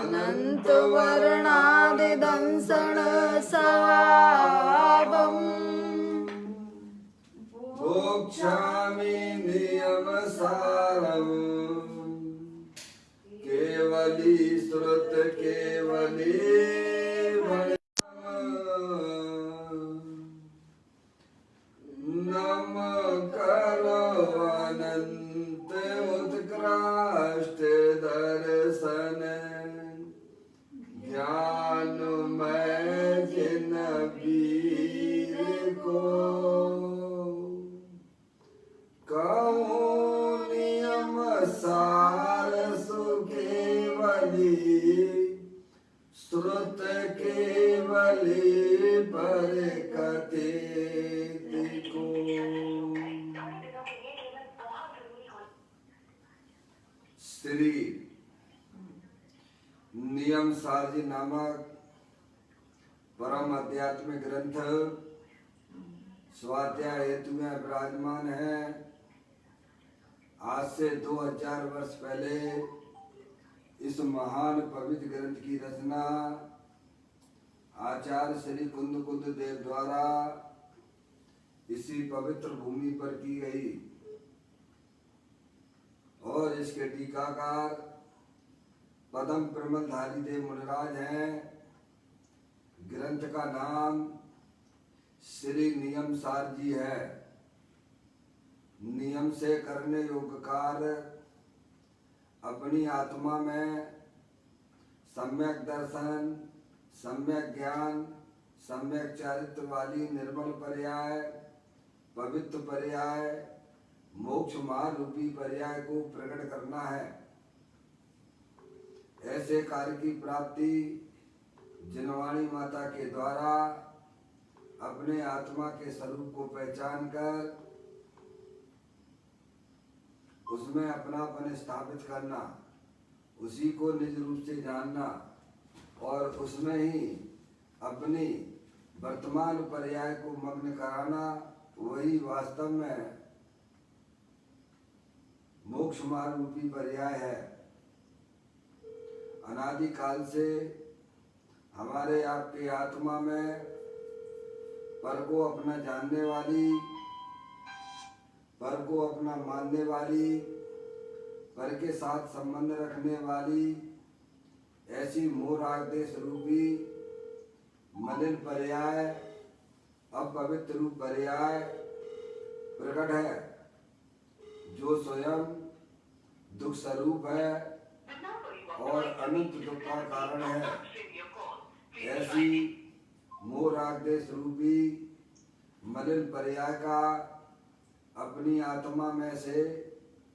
अनंत वर्णादिदंसन सावम भोक्ष्यामि नियमसारम् केवली श्रुत केवली नम करो अनंत उत्कृष्ट दर्शन ज्ञान मैं जिन वीर को कहूँ नियम सार सुकेवली श्रुत केवली पर कथे को। श्री नियम सारजी नामक परम आध्यात्मिक ग्रंथ स्वाध्याय हेतु में विराजमान है। आज से 2000 वर्ष पहले इस महान पवित्र ग्रंथ की रचना आचार्य श्री कुंद देव द्वारा इसी पवित्र भूमि पर की गई और इसके टीकाकार पद्म प्रमलधारी देव मुनिराज हैं। ग्रंथ का नाम श्री नियम सार जी है। नियम से करने योग्य कार्य अपनी आत्मा में सम्यक दर्शन, सम्यक ज्ञान, सम्यक चारित्र वाली निर्मल पर्याय, पवित्र पर्याय, मोक्ष मार्ग रूपी पर्याय को प्रकट करना है। ऐसे कार्य की प्राप्ति जिनवाणी माता के द्वारा अपने आत्मा के स्वरूप को पहचान कर उसमें अपनापन स्थापित करना, उसी को निज रूप से जानना और उसमें ही अपनी वर्तमान पर्याय को मग्न कराना, वही वास्तव में मोक्ष मार्ग रूपी पर्याय है। अनादि काल से हमारे आपके आत्मा में पर को अपना जानने वाली, पर को अपना मानने वाली, पर के साथ संबंध रखने वाली ऐसी मोह राग देश रूपी मलिन पर्याय, अपवित्र रूप पर्याय प्रकट है, जो स्वयं दुख स्वरूप है और अनंत दुख का कारण है। ऐसी मोह राग देश रूपी मलिन पर्याय का अपनी आत्मा में से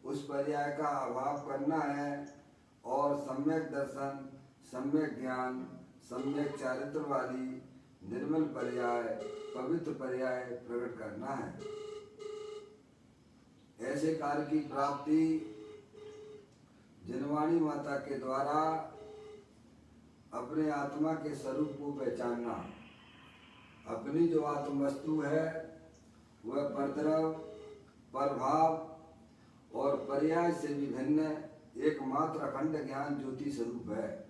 उस पर्याय का अभाव करना है और सम्यक दर्शन, सम्यक ज्ञान, सम्यक चारित्र वाली निर्मल पर्याय, पवित्र पर्याय प्रकट करना है। ऐसे कार्य की प्राप्ति जिनवाणी माता के द्वारा अपने आत्मा के स्वरूप को पहचानना। अपनी जो आत्म वस्तु है वह परद्रव, परभाव और पर्याय से विभिन्न एकमात्र अखंड ज्ञान ज्योति स्वरूप है।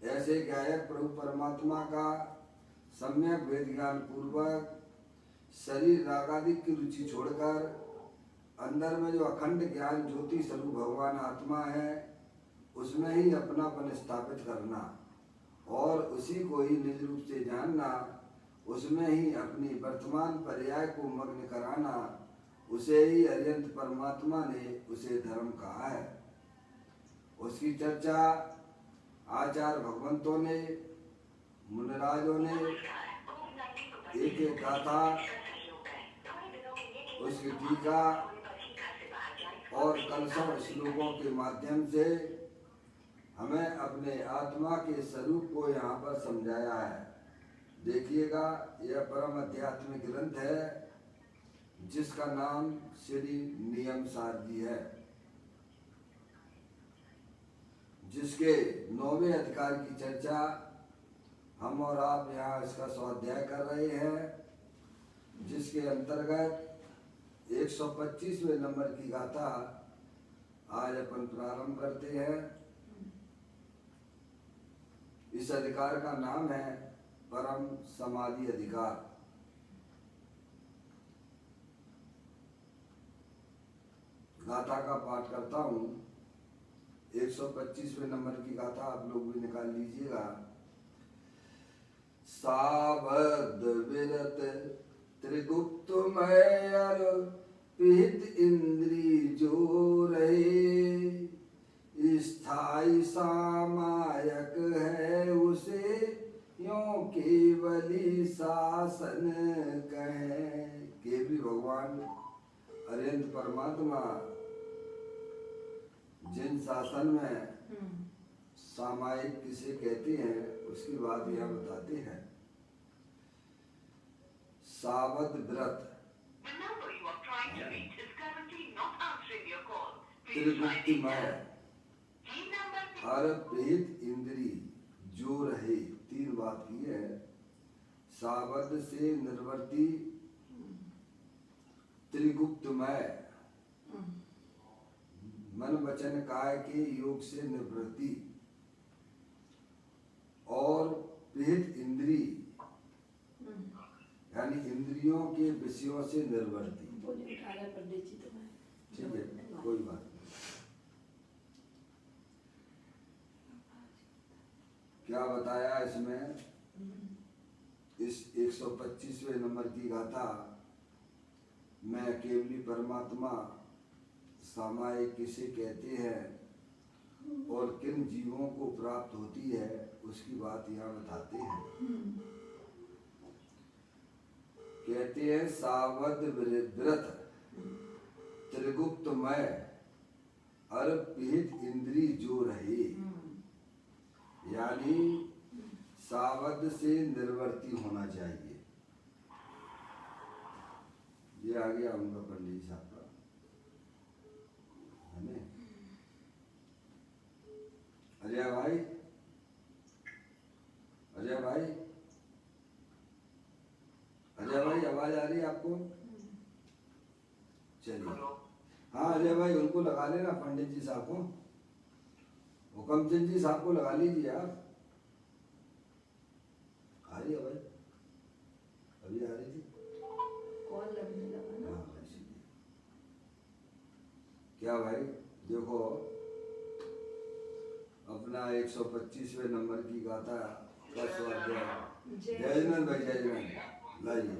ऐसे गायक प्रभु परमात्मा का सम्यक वेद ज्ञान पूर्वक शरीर रागादि की रुचि छोड़कर अंदर में जो अखंड ज्ञान ज्योति स्वरूप भगवान आत्मा है उसमें ही अपनापन स्थापित करना और उसी को ही निज रूप से जानना, उसमें ही अपनी वर्तमान पर्याय को मग्न कराना, उसे ही अरियंत परमात्मा ने उसे धर्म कहा है। उसकी चर्चा आचार्य भगवंतों ने, मुनिराजों ने एक एक गाथा, उसकी टीका और कलशव श्लोकों के माध्यम से हमें अपने आत्मा के स्वरूप को यहाँ पर समझाया है। देखिएगा, यह परम आध्यात्मिक ग्रंथ है जिसका नाम श्री नियम सार जी है, जिसके 9वें अधिकार की चर्चा हम और आप यहाँ इसका स्वाध्याय कर रहे हैं, जिसके अंतर्गत 125वें नंबर की गाथा आज अपन प्रारंभ करते हैं। इस अधिकार का नाम है परम समाधि अधिकार। गाथा का पाठ करता हूँ। 125वें नंबर की गाथा आप लोग भी निकाल लीजिएगा। सावध विरत त्रिगुप्तमय अर्पित इंद्री जो रहे, स्थाई सामायक है उसे यों केवली शासन कहे। केवली भगवान अरिहंत परमात्मा जिन शासन में सामायिक किसे कहते हैं उसकी बात यह बताते हैं। सावध व्रत त्रिगुप्तमय अर्पित इंद्री जो रहे, तीन बात की है। सावध से निर्वर्ती, त्रिगुप्तमय मन वचन काय के योग से निवृत्ति, और पिहित इंद्री यानी इंद्रियों के विषयों से निर्वर्ती। ठीक है, कोई बात नहीं। क्या बताया इसमें? इस 125वें नंबर की गाथा में केवली परमात्मा सामायिक किसे कहते हैं और किन जीवों को प्राप्त होती है उसकी बात यहाँ बताते हैं। कहते हैं सावध व्रत त्रिगुप्तमय अर्पित इंद्री जो रहे, यानी सावध से निर्वर्ती होना चाहिए। ये आ गया उनका पंडित साहब का, है ना? अजय भाई, अजय भाई, अजय भाई आवाज आ रही है आपको? चलिए, हाँ अजय भाई उनको लगा लेना, पंडित जी साहब को, हुकमचंद जी साहब को लगा लीजिए आप। आ रही है भाई? अभी आ रही थी कॉल लगने लगा ना। हाँ, क्या भाई देखो, अपना 125वें नंबर की गाथा का स्वाध्याय। जयनंद भाई, जयनंद लाइए।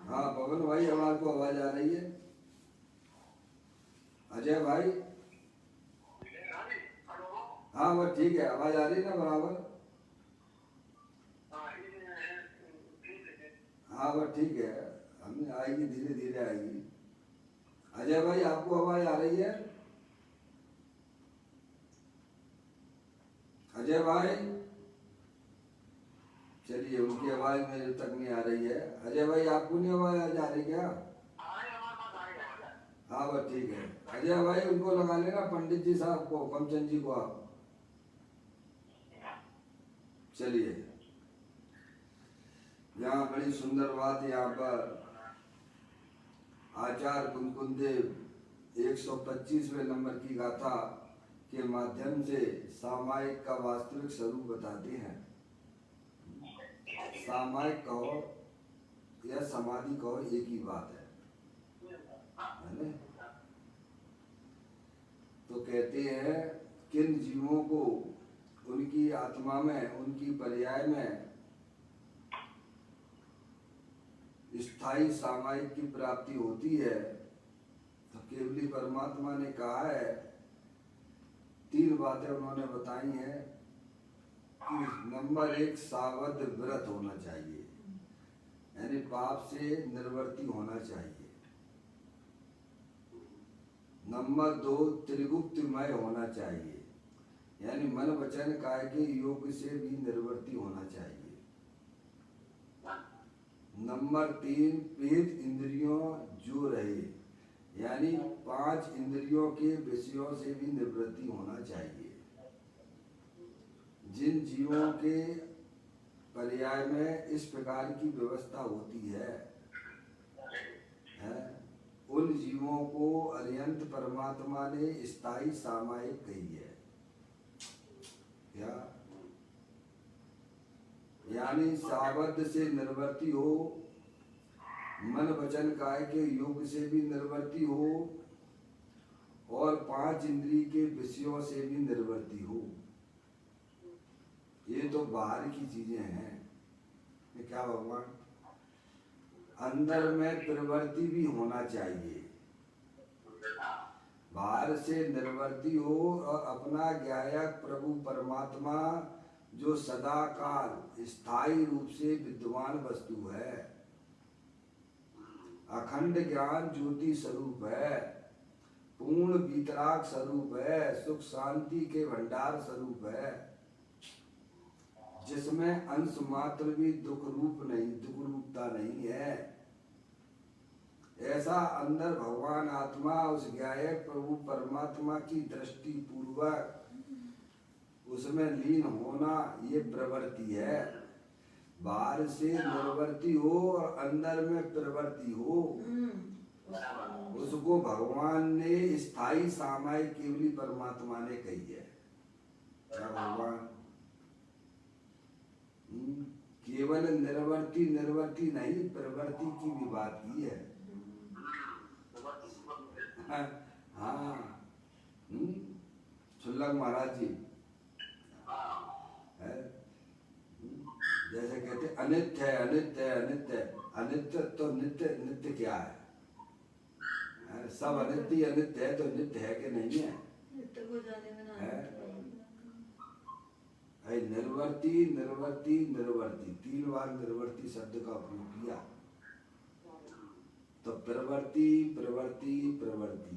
हाँ पवन भाई, अब आपको आवाज आ रही है? अजय भाई, हाँ वो ठीक है, आवाज आ रही है ना बराबर? हाँ वो ठीक है, हमें आएगी, धीरे धीरे आएगी। अजय भाई आपको आवाज आ रही है? अजय भाई, चलिए उनकी आवाज मेरे तक नहीं आ रही है। अजय भाई आपको नहीं आवाज आ रही क्या? हाँ बस ठीक है। अजय भाई उनको लगा लेना, पंडित जी साहब को, कमचंद जी को आप। चलिए, यहाँ बड़ी सुंदर बात, यहाँ पर आचार्य कुंकुदेव 125वें नंबर की गाथा के माध्यम से सामायिक का वास्तविक स्वरूप बताते हैं। सामायिक कहो या समाधि कहो एक ही बात है ना? तो कहते हैं किन जीवों को उनकी आत्मा में, उनकी पर्याय में स्थायी सामायिक की प्राप्ति होती है। तो केवली परमात्मा ने कहा है, तीन बातें उन्होंने बताई हैं कि नंबर 1 सावध व्रत होना चाहिए, यानी पाप से निर्वर्ती होना चाहिए। नंबर 2 त्रिगुप्तमय होना चाहिए, यानी मन वचन काय के योग से भी निर्वर्ती होना चाहिए। नंबर 3 पिहित इंद्रियों जो रहे, यानी 5 इंद्रियों के विषयों से भी निवृत्ति होना चाहिए। जिन जीवों के पर्याय में इस प्रकार की व्यवस्था होती है, उन जीवों को अरिहंत परमात्मा ने स्थायी सामायिक कही है। क्या, यानी सावध से निर्वर्ती हो, मन वचन काय के योग से भी निर्वर्ती हो, और 5 इंद्रिय के विषयों से भी निर्वर्ती हो। ये तो बाहर की चीजें हैं। ये क्या भगवान, अंदर में प्रवृत्ति भी होना चाहिए। बाहर से निर्वर्ती हो और अपना ज्ञायक प्रभु परमात्मा जो सदा काल स्थायी रूप से विद्यमान वस्तु है, अखंड ज्ञान ज्योति स्वरूप है, पूर्ण वीतराग स्वरूप है, सुख शांति के भंडार स्वरूप है, जिसमें अंश मात्र भी दुख रूपता नहीं है, ऐसा अंदर भगवान आत्मा उस ज्ञायक प्रभु परमात्मा की दृष्टि पूर्वक उसमें लीन होना, ये प्रवृत्ति है। बाहर से निर्वर्ती हो और अंदर में प्रवृत्ति हो, उसको भगवान ने स्थायी सामायिक केवली परमात्मा ने कही है। क्या भगवान केवल निर्वर्ती नहीं, प्रवृत्ति की भी बात की है। हाँ, सुल्लभ महाराज जी है, जैसे कहते अनित्य है, अनित्य है, अनित्य है। अनित्य तो नित्य क्या है? सब अनित्य अनित्य है, तो नित्य है कि नहीं है? नित्य को जाने में ना निर्वर्ती निर्वर्ती निर्वर्ती 3 बार निर्वर्ती शब्द का उपयोग किया। तो प्रवृत्ति प्रवृत्ति प्रवृत्ति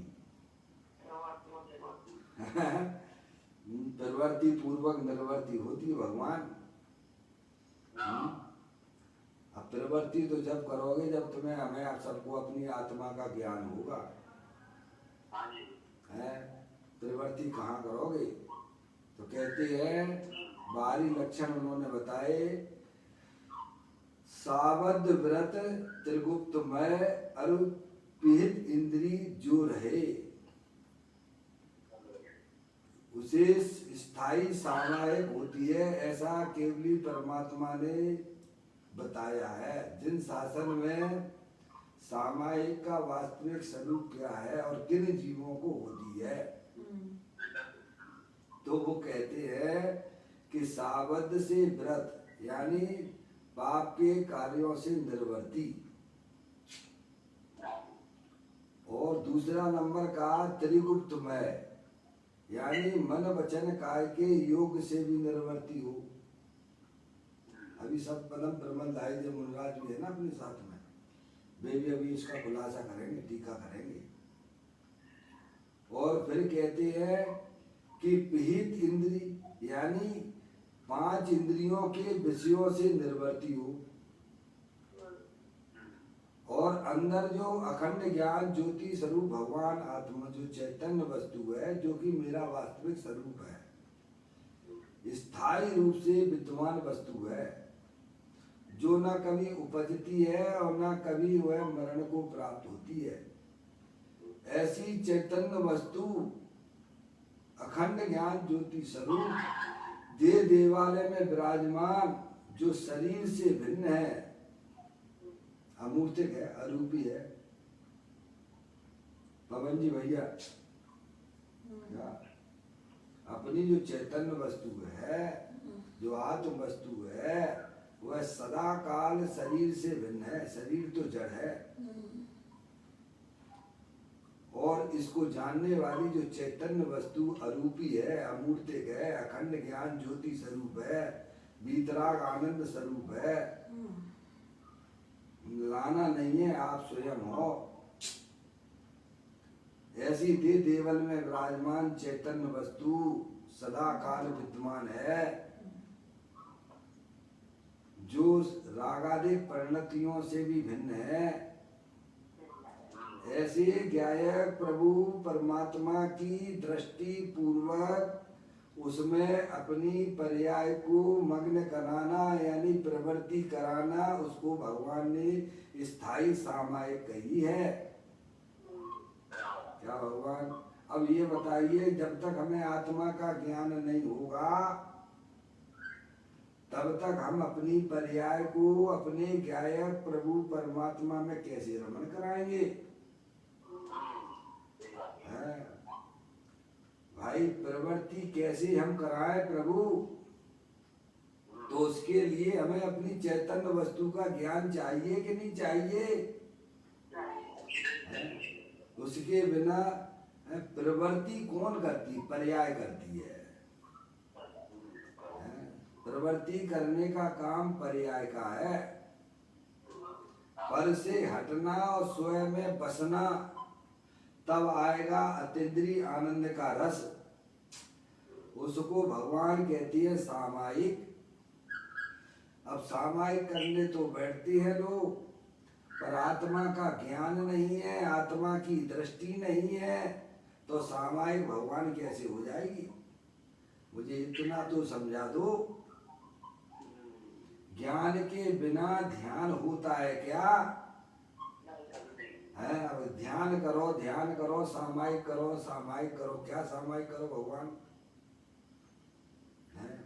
प्रवृत्ति पूर्वक निर्वर्ती होती है भगवान। अब प्रवृत्ति तो जब करोगे जब तुम्हें हमें आप सबको अपनी आत्मा का ज्ञान होगा, है? प्रवृत्ति कहाँ करोगे? तो कहते हैं बाहरी लक्षण उन्होंने बताए, सावध व्रत त्रिगुप्तमय अरुपिहित इंद्री जो रहे, उसे स्थायी सामायिक होती है, ऐसा केवली परमात्मा ने बताया है। जिन शासन में सामायिक का वास्तविक स्वरूप क्या है और किन जीवों को होती है, तो वो कहते हैं कि सावध से व्रत यानी पाप के कार्यों से निर्वर्ती, और दूसरा नंबर का त्रिगुप्तमय यानी मन वचन काय के योग से भी निर्वर्ती हो। अभी सब पदम प्रबंध आए जो मुनराज भी है ना अपने साथ में, वे भी अभी इसका खुलासा करेंगे, टीका करेंगे। और फिर कहते हैं कि पिहित इंद्री यानी 5 इंद्रियों के विषयों से निर्वर्ती हो, और अंदर जो अखंड ज्ञान ज्योति स्वरूप भगवान आत्मा जो चैतन्य वस्तु है, जो कि मेरा वास्तविक स्वरूप है, स्थायी रूप से विद्यमान वस्तु है, जो न कभी उपजती है और न कभी वह मरण को प्राप्त होती है, ऐसी चैतन्य वस्तु अखंड ज्ञान ज्योति स्वरूप देवालय में विराजमान, जो शरीर से भिन्न है, अमूर्तिक है, अरूपी है। पवन जी भैया, क्या अपनी जो चैतन्य वस्तु है, जो आत्म वस्तु है, वह सदा काल शरीर से भिन्न है। शरीर तो जड़ है, और इसको जानने वाली जो चैतन्य वस्तु अरूपी है, अमूर्तिक है, अखंड ज्ञान ज्योति स्वरूप है, वीतराग आनंद स्वरूप है, लाना नहीं है, आप स्वयं हो। ऐसी देवल में विराजमान चैतन्य वस्तु सदा काल विद्यमान है, जो रागादिक परिणतियों से भी भिन्न है। ऐसे ज्ञायक प्रभु परमात्मा की दृष्टि पूर्वक उसमें अपनी पर्याय को मग्न कराना यानी प्रवृत्ति कराना, उसको भगवान ने स्थायी सामायिक कही है। क्या भगवान, अब ये बताइए, जब तक हमें आत्मा का ज्ञान नहीं होगा तब तक हम अपनी पर्याय को अपने गायक प्रभु परमात्मा में कैसे रमण कराएंगे? है भाई, प्रवृत्ति कैसे हम कराएं प्रभु? तो उसके लिए हमें अपनी चैतन्य वस्तु का ज्ञान चाहिए कि नहीं चाहिए? उसके बिना प्रवृत्ति कौन करती? पर्याय करती है। प्रवृत्ति करने का काम पर्याय का है। पर से हटना और स्वयं में बसना, तब आएगा अतीन्द्रिय आनंद का रस। उसको भगवान कहती है सामायिक। अब सामायिक करने तो बैठते हैं लोग, पर आत्मा का ज्ञान नहीं है, आत्मा की दृष्टि नहीं है, तो सामायिक भगवान कैसे हो जाएगी? मुझे इतना तो समझा दो, ज्ञान के बिना ध्यान होता है क्या? है, अब ध्यान करो, सामायिक करो, क्या सामायिक करो भगवान? है,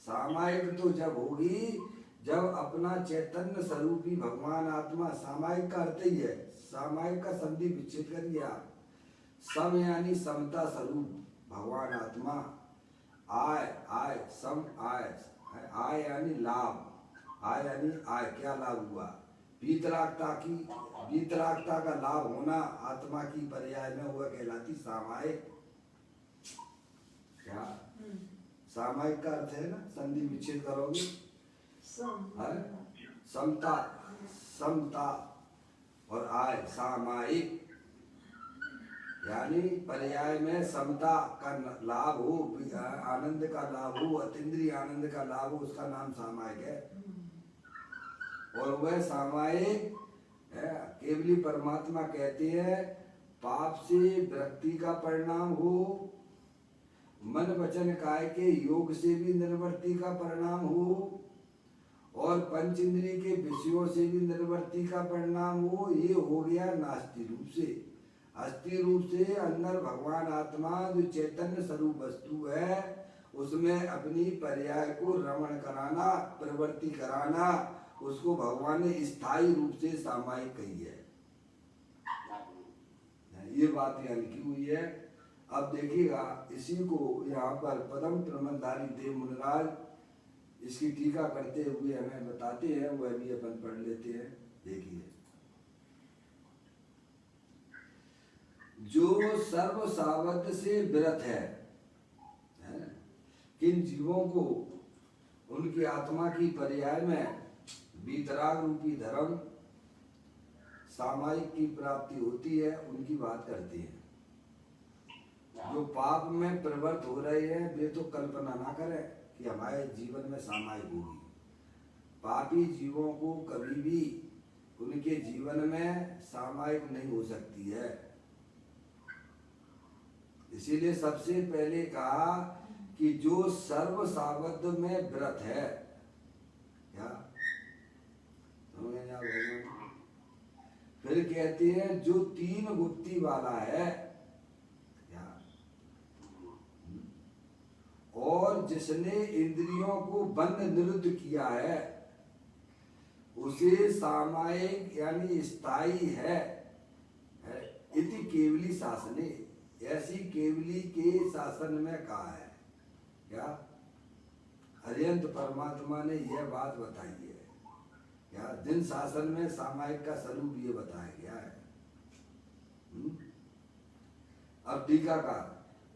सामायिक तो जब होगी जब अपना चैतन्य स्वरूपी भगवान आत्मा, सामायिक का अर्थ ही है, सामायिक का संधि विच्छेद कर दिया। सम यानी समता स्वरूप भगवान आत्मा, आय सम आय यानी लाभ, आय यानी आय, क्या लाभ हुआ? वीतरागता का लाभ होना आत्मा की पर्याय में हुआ कहलाती सामायिक। क्या सामायिक का अर्थ है ना, संधि विच्छेद करोगे, समता और आय, सामायिक यानी पर्याय में समता का लाभ हो, आनंद का लाभ हो, अतीन्द्रिय आनंद का लाभ हो, उसका नाम सामायिक है। और वह सामायिक केवली परमात्मा कहते हैं पाप से विरक्ति का परिणाम हो, मन वचन काय के योग से भी निर्वृत्ति का परिणाम हो, और पंच इंद्रिय के विषयों से भी निर्वृत्ति का परिणाम हो। ये हो गया नास्ति रूप से। अस्थि रूप से अंदर भगवान आत्मा जो चैतन्य स्वरूप वस्तु है, उसमें अपनी पर्याय को रमण कराना, प्रवृत्ति कराना, उसको भगवान ने स्थायी रूप से सामायिक कही है। ये बात यहाँ लिखी हुई है। अब देखिएगा, इसी को यहाँ पर पदम प्रमदारी देव मुनिराज इसकी टीका करते हुए हमें बताते हैं, वह भी अपन पढ़ लेते हैं। देखिए, जो सर्व सावध से विरत है, किन जीवों को उनकी आत्मा की पर्याय में वीतराग रूपी धर्म सामायिक की प्राप्ति होती है, उनकी बात करते हैं। जो पाप में प्रवृत्त हो रहे हैं, वे तो कल्पना ना करें कि हमारे जीवन में सामायिक होगी। पापी जीवों को कभी भी उनके जीवन में सामायिक नहीं हो सकती है। इसीलिए सबसे पहले कहा कि जो सर्व सावध में व्रत है, क्या फिर कहते हैं जो तीन गुप्ती वाला है, क्या, और जिसने इंद्रियों को बंद निरुद्ध किया है, उसे सामायिक यानी स्थायी है। इति केवली शासने, ऐसी केवली के शासन में कहा है। क्या हरियंत परमात्मा ने यह बात बताई है, क्या जिन शासन में सामायिक का स्वरूप ये बताया गया है। अब टीका का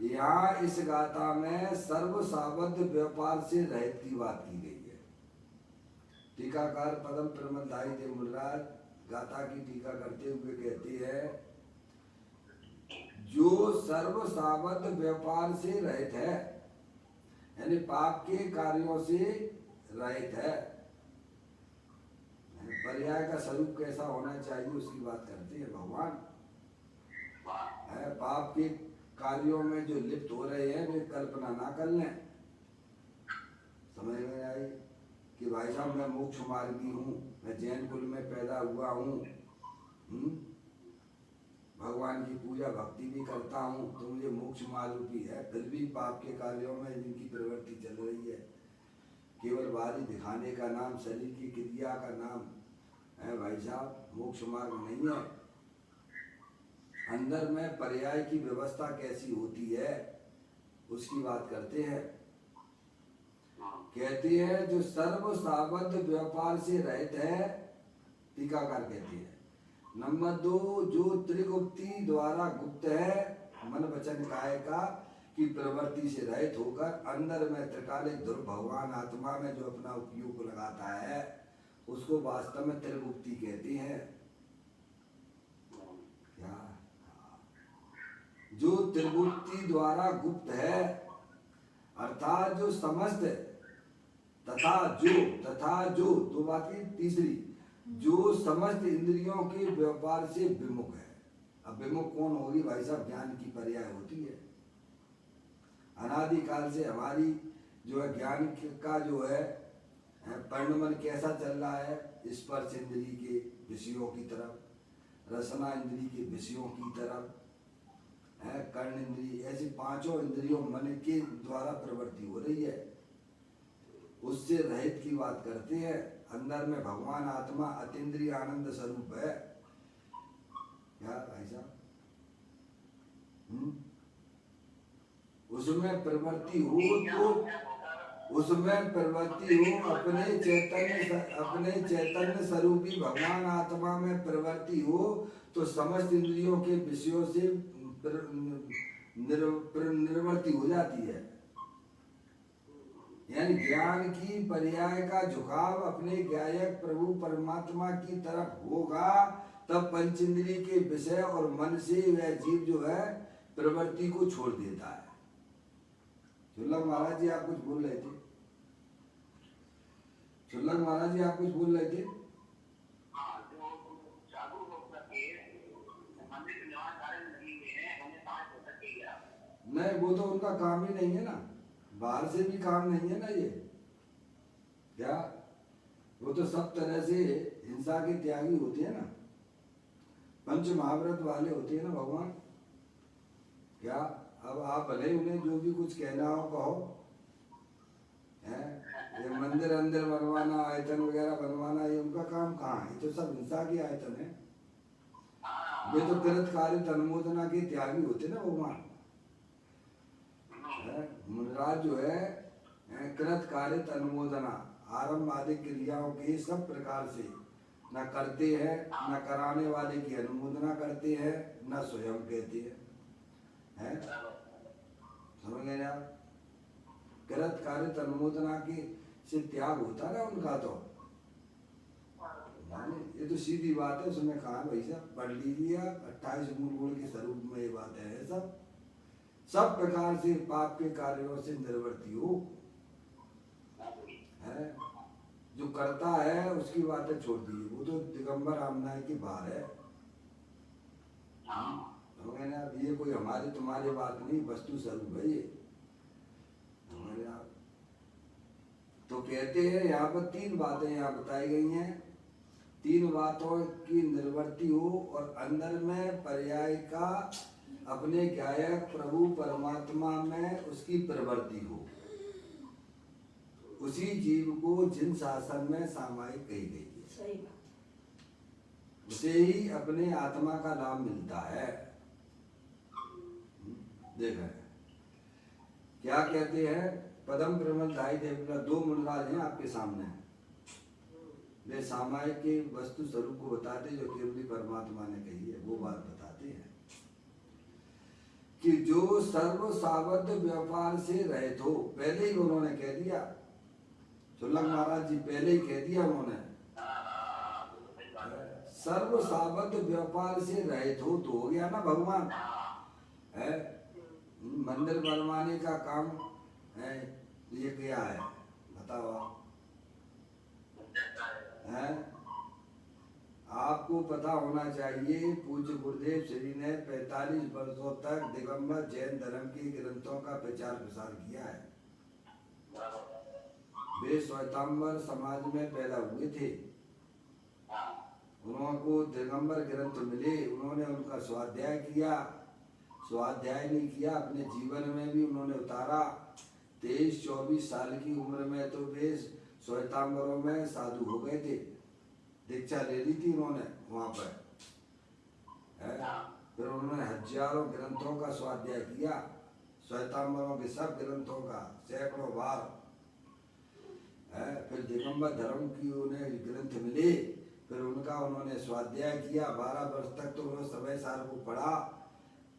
यहाँ इस गाथा में सर्व सावध व्यापार से रहित की बात की गई है। टीकाकार पदम प्रमदाई देव मुनिराज गाथा की टीका करते हुए कहती है, जो सर्व सावध व्यापार से रहित है, यानी पाप के कार्यों से रहित है। पर्याय का स्वरूप कैसा होना चाहिए उसकी बात करते हैं भगवान। पाप के कार्यों में जो लिप्त हो रहे हैं, वे कल्पना ना कर लें। समझ में आई कि भाई साहब मैं मोक्ष मार्गी हूँ, मैं जैन कुल में पैदा हुआ हूँ, भगवान की पूजा भक्ति भी करता हूँ, तो मुझे मोक्ष मार्ग भी है, फिर भी पाप के कार्यों में जिनकी प्रवृत्ति चल रही है, केवल बाहरी दिखाने का नाम, शरीर की क्रिया का नाम है भाई साहब, मोक्ष मार्ग नहीं है। अंदर में पर्याय की व्यवस्था कैसी होती है उसकी बात करते हैं। कहते हैं जो सर्व साबद्ध व्यापार से रहित है, टीकाकार कहते हैं। नंबर 2, जो त्रिगुप्ती द्वारा गुप्त है, मन वचन काया का की प्रवृत्ति से रहित होकर अंदर में त्रिकालिक ध्रुव भगवान आत्मा में जो अपना उपयोग लगाता है उसको वास्तव में त्रिगुप्ती कहते हैं। क्या? जो त्रिगुप्ती द्वारा गुप्त है, अर्थात जो समस्त तथा जो दो बातें, तीसरी जो समस्त इंद्रियों के व्यापार से विमुख है। अब विमुख कौन होगी भाई साहब? ज्ञान की पर्याय होती है। अनादिकाल से हमारी जो है ज्ञान का जो है परिणमन कैसा चल रहा है, स्पर्श इंद्री के विषयों की तरफ, रसना इंद्री के विषयों की तरफ, कर्ण इंद्री, ऐसी पांचों इंद्रियों मन के द्वारा प्रवृत्ति हो रही है। उससे रहित की बात करते हैं। अंदर में भगवान आत्मा अतीन्द्रिय आनंद स्वरूप है। क्या भाई साहब? उसमें प्रवृत्ति हो तो अपने चैतन्य स्वरूपी भगवान आत्मा में प्रवृत्ति हो तो समस्त इंद्रियों के विषयों से निर्वृत्ति हो जाती है। यानी ज्ञान की पर्याय का झुकाव अपने ज्ञायक प्रभु परमात्मा की तरफ होगा, तब पंचेंद्रिय के विषय और मन से वह जीव जो है प्रवृत्ति को छोड़ देता है। शुल्लक महाराज जी आप कुछ बोल रहे थे? शुल्लक महाराज जी आप कुछ बोल रहे थे? नहीं, वो तो उनका काम ही नहीं है ना, बाहर से भी काम नहीं है ना ये। क्या? वो तो सब तरह से हिंसा के त्यागी होते हैं ना, पंच महाव्रत वाले होते हैं ना भगवान। क्या? अब आप भले उन्हें जो भी कुछ कहना हो कहो, है ये मंदिर अंदर बनवाना, आयतन वगैरह बनवाना, ये उनका काम कहाँ है? ये तो सब हिंसा के आयतन है। ये तो कृत कार्य अनुमोदना के त्यागी होते ना भगवान। मुनिराज जो है कृत कार्य अनुमोदना, आरंभ आदि क्रियाओं के सब प्रकार से न करते हैं, न कराने वाले की अनुमोदना करते हैं, न स्वयं कहते हैं। समझ गए आप? कृत कार्य अनुमोदना की से त्याग होता ना उनका, तो ये तो सीधी बात है। उसमें कहा भाई साहब पढ़ लीजिए, 28 मूल गुण के स्वरूप में ये बात है। सब प्रकार से पाप के कार्यों से निर्वृत्ति हो, है जो करता है उसकी बातें छोड़ दीजिए, वो तो दिगंबर आमनाय की बाहर है। ना, ये कोई हमारी तुम्हारी बात नहीं, वस्तु स्वरूप है ये। तो कहते हैं यहाँ पर 3 बातें यहाँ बताई गई हैं। 3 बातों की निर्वृत्ति हो और अंदर में पर्याय का अपने ज्ञायक प्रभु परमात्मा में उसकी प्रवृत्ति हो, उसी जीव को जिन शासन में सामायिक कही गई है, सही बात, उसे ही अपने आत्मा का लाभ मिलता है। देखा क्या कहते हैं? पदम प्रमदायी देवता 2 मुनिराज हैं आपके सामने, वे सामायिक के वस्तु स्वरूप को बताते जो केवली परमात्मा ने कही है, वो बात बताते हैं कि जो सर्व साबद्ध व्यापार से रहित हो। पहले ही उन्होंने कह दिया, शुल्लक महाराज जी पहले ही कह दिया उन्होंने, सर्व साबद्ध व्यापार से रहित हो तो हो गया ना भगवान है। मंदिर बनवाने का काम है, ये क्या है बताओ आप? है आपको पता होना चाहिए, पूज्य गुरुदेव श्री ने 45 वर्षों तक दिगंबर जैन धर्म के ग्रंथों का प्रचार प्रसार किया है। वे श्वेतांबर समाज में पैदा हुए थे, उनको दिगंबर ग्रंथ मिले, उन्होंने उनका स्वाध्याय किया, स्वाध्याय नहीं किया, अपने जीवन में भी उन्होंने उतारा। 23-24 साल की उम्र में तो वे श्वेतांबरों में साधु हो गए थे। दीक्षा ले ली थी उन्होंने वहाँ पर है। फिर उन्होंने हजारों ग्रंथों का स्वाध्याय किया, श्वेतांबरों के सब ग्रंथों का सैकड़ों बार है। फिर दिगंबर धर्म की उन्हें ग्रंथ मिले, फिर उनका उन्होंने स्वाध्याय किया। 12 वर्ष तक तो उन्होंने समय सार को पढ़ा,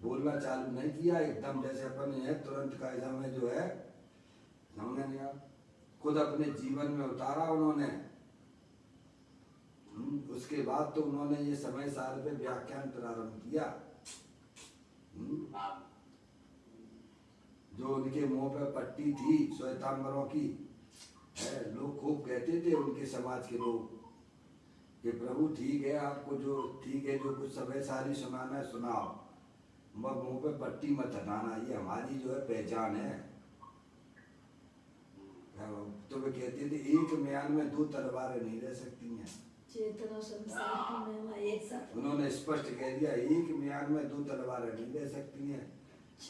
बोलना चालू नहीं किया एकदम जैसे अपन है तुरंत का समय जो है समझ नहीं आ, खुद अपने जीवन में उतारा उन्होंने। उसके बाद तो उन्होंने ये समय सार पे व्याख्यान प्रारंभ किया। जो उनके मुंह पे पट्टी थी श्वेतांबरों की है, लोग खूब कहते थे उनके समाज के लोग कि प्रभु ठीक है, आपको जो ठीक है जो कुछ समय सारी सुनाना है सुनाओ, मगर मुंह पे पट्टी मत हटाना, ये हमारी जो है पहचान है। तो वे कहते थे एक म्यान में 2 तलवारें नहीं रह सकती हैं। चेतना संसार की महिमा एक साथ। उन्होंने स्पष्ट कह दिया एक म्यान में 2 तलवारें नहीं रह सकती हैं।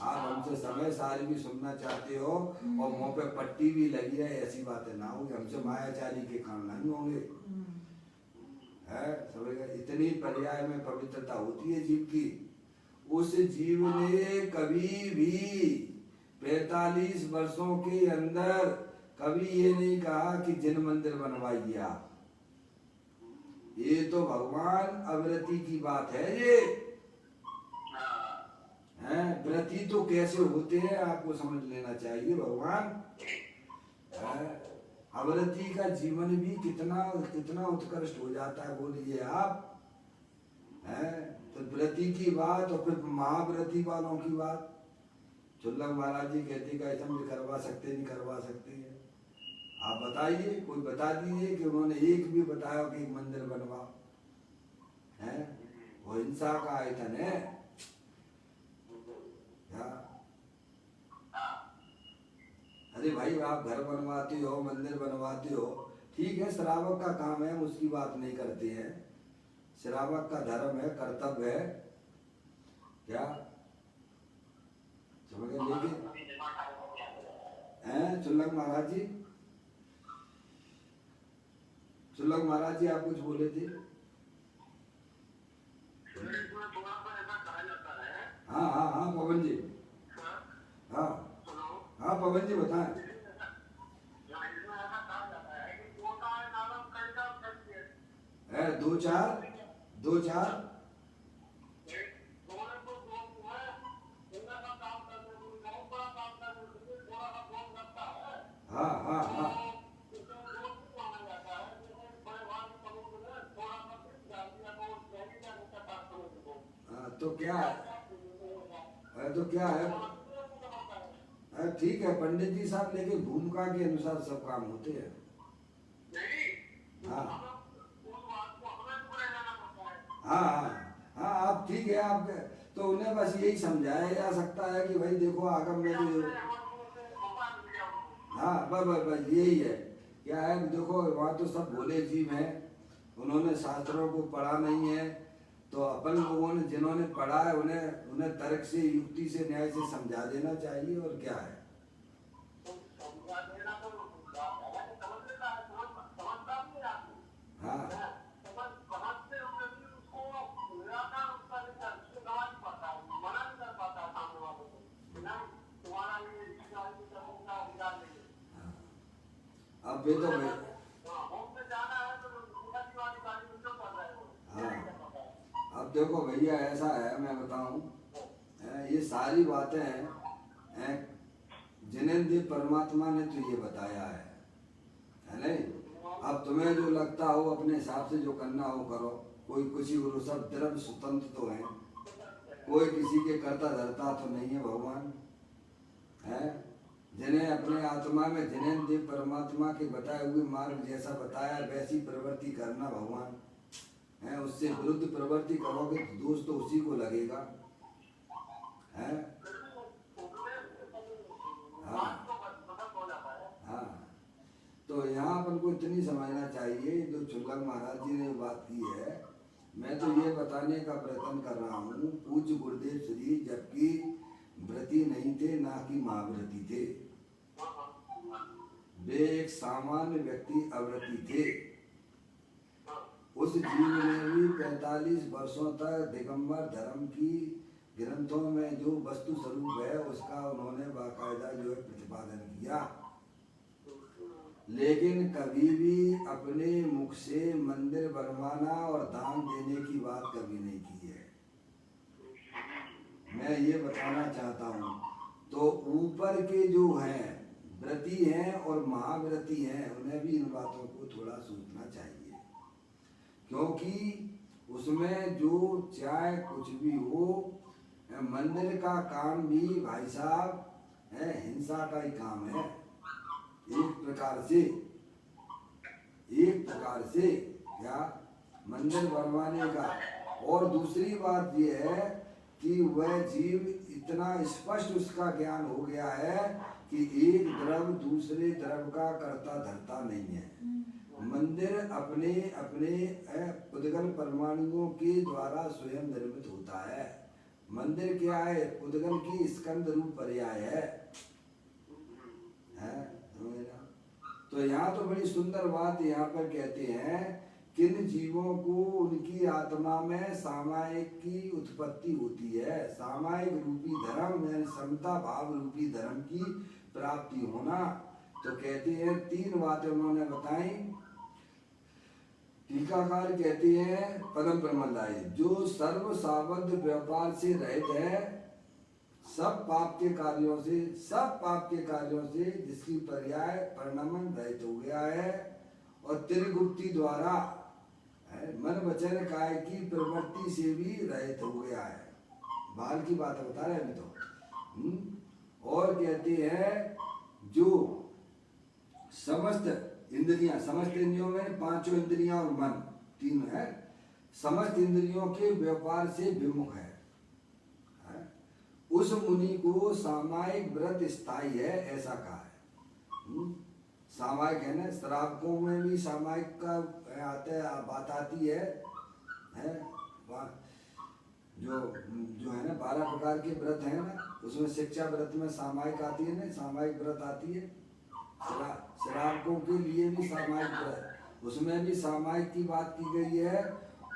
आप हमसे समय सारी भी सुनना चाहते हो और मुंह पे पट्टी भी लगी है, ऐसी बातें ना होगी, हमसे मायाचारी के काम नहीं होंगे है। समझ गए? इतनी पर्याय में पवित्रता होती है जीव की। उस जीव ने कभी भी 45 वर्षों के अंदर कभी ये नहीं कहा कि जिन मंदिर बनवाइए आप। ये तो भगवान अवृति की बात है। ये हैं व्रती तो कैसे होते हैं आपको समझ लेना चाहिए। भगवान अवृति का जीवन भी कितना कितना उत्कृष्ट हो जाता है बोलिए आप हैं। तो व्रती की बात और फिर महाव्रती वालों की बात। चुल्लक महाराज जी कहते कि ऐसा भी करवा सकते नहीं करवा सकते हैं। आप बताइए, कोई बता दीजिए कि उन्होंने एक भी बताया कि एक मंदिर बनवा है। वो हिंसा का आयतन है क्या? अरे भाई आप घर बनवाते हो मंदिर बनवाते हो ठीक है, श्रावक का काम है, उसकी बात नहीं करते हैं। श्रावक का धर्म है, कर्तव्य है क्या समझ गए। लेकिन हैं चुल्लक महाराज जी, चुल्लक महाराज जी आप कुछ बोले थे। हाँ हाँ हाँ पवन जी, हाँ हाँ पवन जी बताएं। 2-4 हाँ हाँ हाँ तो क्या है, तो क्या है ठीक है पंडित जी साहब, लेकिन भूमिका के अनुसार सब काम होते हैं। हाँ हाँ हाँ हाँ आप ठीक है। आप तो उन्हें बस यही समझाया जा सकता है कि भाई देखो आगम में जो हाँ बस यही है। क्या है देखो वहाँ तो सब भोले जीव हैं, उन्होंने शास्त्रों को पढ़ा नहीं है। तो अपन लोगों ने जिन्होंने पढ़ा है उन्हें तर्क से युक्ति से न्याय से समझा देना चाहिए। और क्या है हाँ अब ये तो हाँ अब देखो भैया ऐसा है मैं बताऊं, ये सारी बातें हैं जिन्हें देव परमात्मा ने तो ये बताया है नहीं। अब तुम्हें जो लगता हो अपने हिसाब से जो करना हो करो, कोई किसी को सब द्रव्य स्वतंत्र तो है, कोई किसी के कर्ता धरता तो नहीं है भगवान है। जिन्हें अपने आत्मा में जिन्हें देव परमात्मा के बताए हुए मार्ग जैसा बताया वैसी प्रवृत्ति करना भगवान है। उससे विरुद्ध प्रवृत्ति करोगे तो दोष तो उसी को लगेगा है। हाँ हाँ तो यहाँ अपन को इतनी समझना चाहिए। जो चुल्लक महाराज जी ने बात की है, मैं तो ये बताने का प्रयत्न कर रहा हूँ पूज्य गुरुदेव श्री जबकि व्रती नहीं थे ना कि महाव्रती थे वे एक सामान्य व्यक्ति अव्रती थे। उस जीव ने भी 45 वर्षों तक दिगंबर धर्म की ग्रंथों में जो वस्तु स्वरूप है उसका उन्होंने बाकायदा जो है प्रतिपादन किया, लेकिन कभी भी अपने मुख से मंदिर बनवाना और दान देने की बात कभी नहीं की है। मैं ये बताना चाहता हूँ। तो ऊपर के जो हैं व्रती हैं और महाव्रती हैं, उन्हें भी इन बातों को थोड़ा सोचना चाहिए, क्योंकि उसमें जो चाहे कुछ भी हो, मंदिर का काम भी भाई साहब है हिंसा का ही काम है, एक प्रकार से क्या मंदिर बनवाने का। और दूसरी बात यह है कि वह जीव इतना स्पष्ट उसका ज्ञान हो गया है कि एक द्रव दूसरे द्रव का कर्ता धर्ता नहीं है। मंदिर अपने अपने उद्गल परमाणुओं के द्वारा स्वयं निर्मित होता है। मंदिर क्या है? उद्गल की स्कंद रूप पर्याय है। तो यहाँ तो बड़ी सुंदर बात यहाँ पर कहते हैं, किन जीवों को उनकी आत्मा में सामायिक की उत्पत्ति होती है, सामायिक रूपी धर्म यानी समता भाव रूपी धर्म की प्राप्ति होना। तो कहते हैं 3 बातें उन्होंने बताई। टीकाकार कहते हैं पदम प्रमदाय, जो सर्व साबद्ध व्यापार से रहित है, सब पाप के कार्यों से जिसकी पर्याय परिणमन रहित हो गया है, और त्रिगुप्ति द्वारा मन वचन काय की प्रवृत्ति से भी रहित हो गया है। बाल की बात बता रहे हैं तो। और कहते हैं जो समस्त इंद्रियों में 5 इंद्रियां और मन 3 है, समस्त इंद्रियों के व्यापार से विमुख है। उस मुनि को सामायिक व्रत स्थायी है, ऐसा कहा है। सामायिक है ना, श्रावकों में भी सामायिक का बात आती है जो है ना 12 प्रकार के व्रत है ना, उसमें शिक्षा व्रत में सामायिक आती है ना, सामायिक व्रत आती है। श्रावकों के लिए भी सामायिक व्रत, उसमें भी सामायिक की बात की गई है।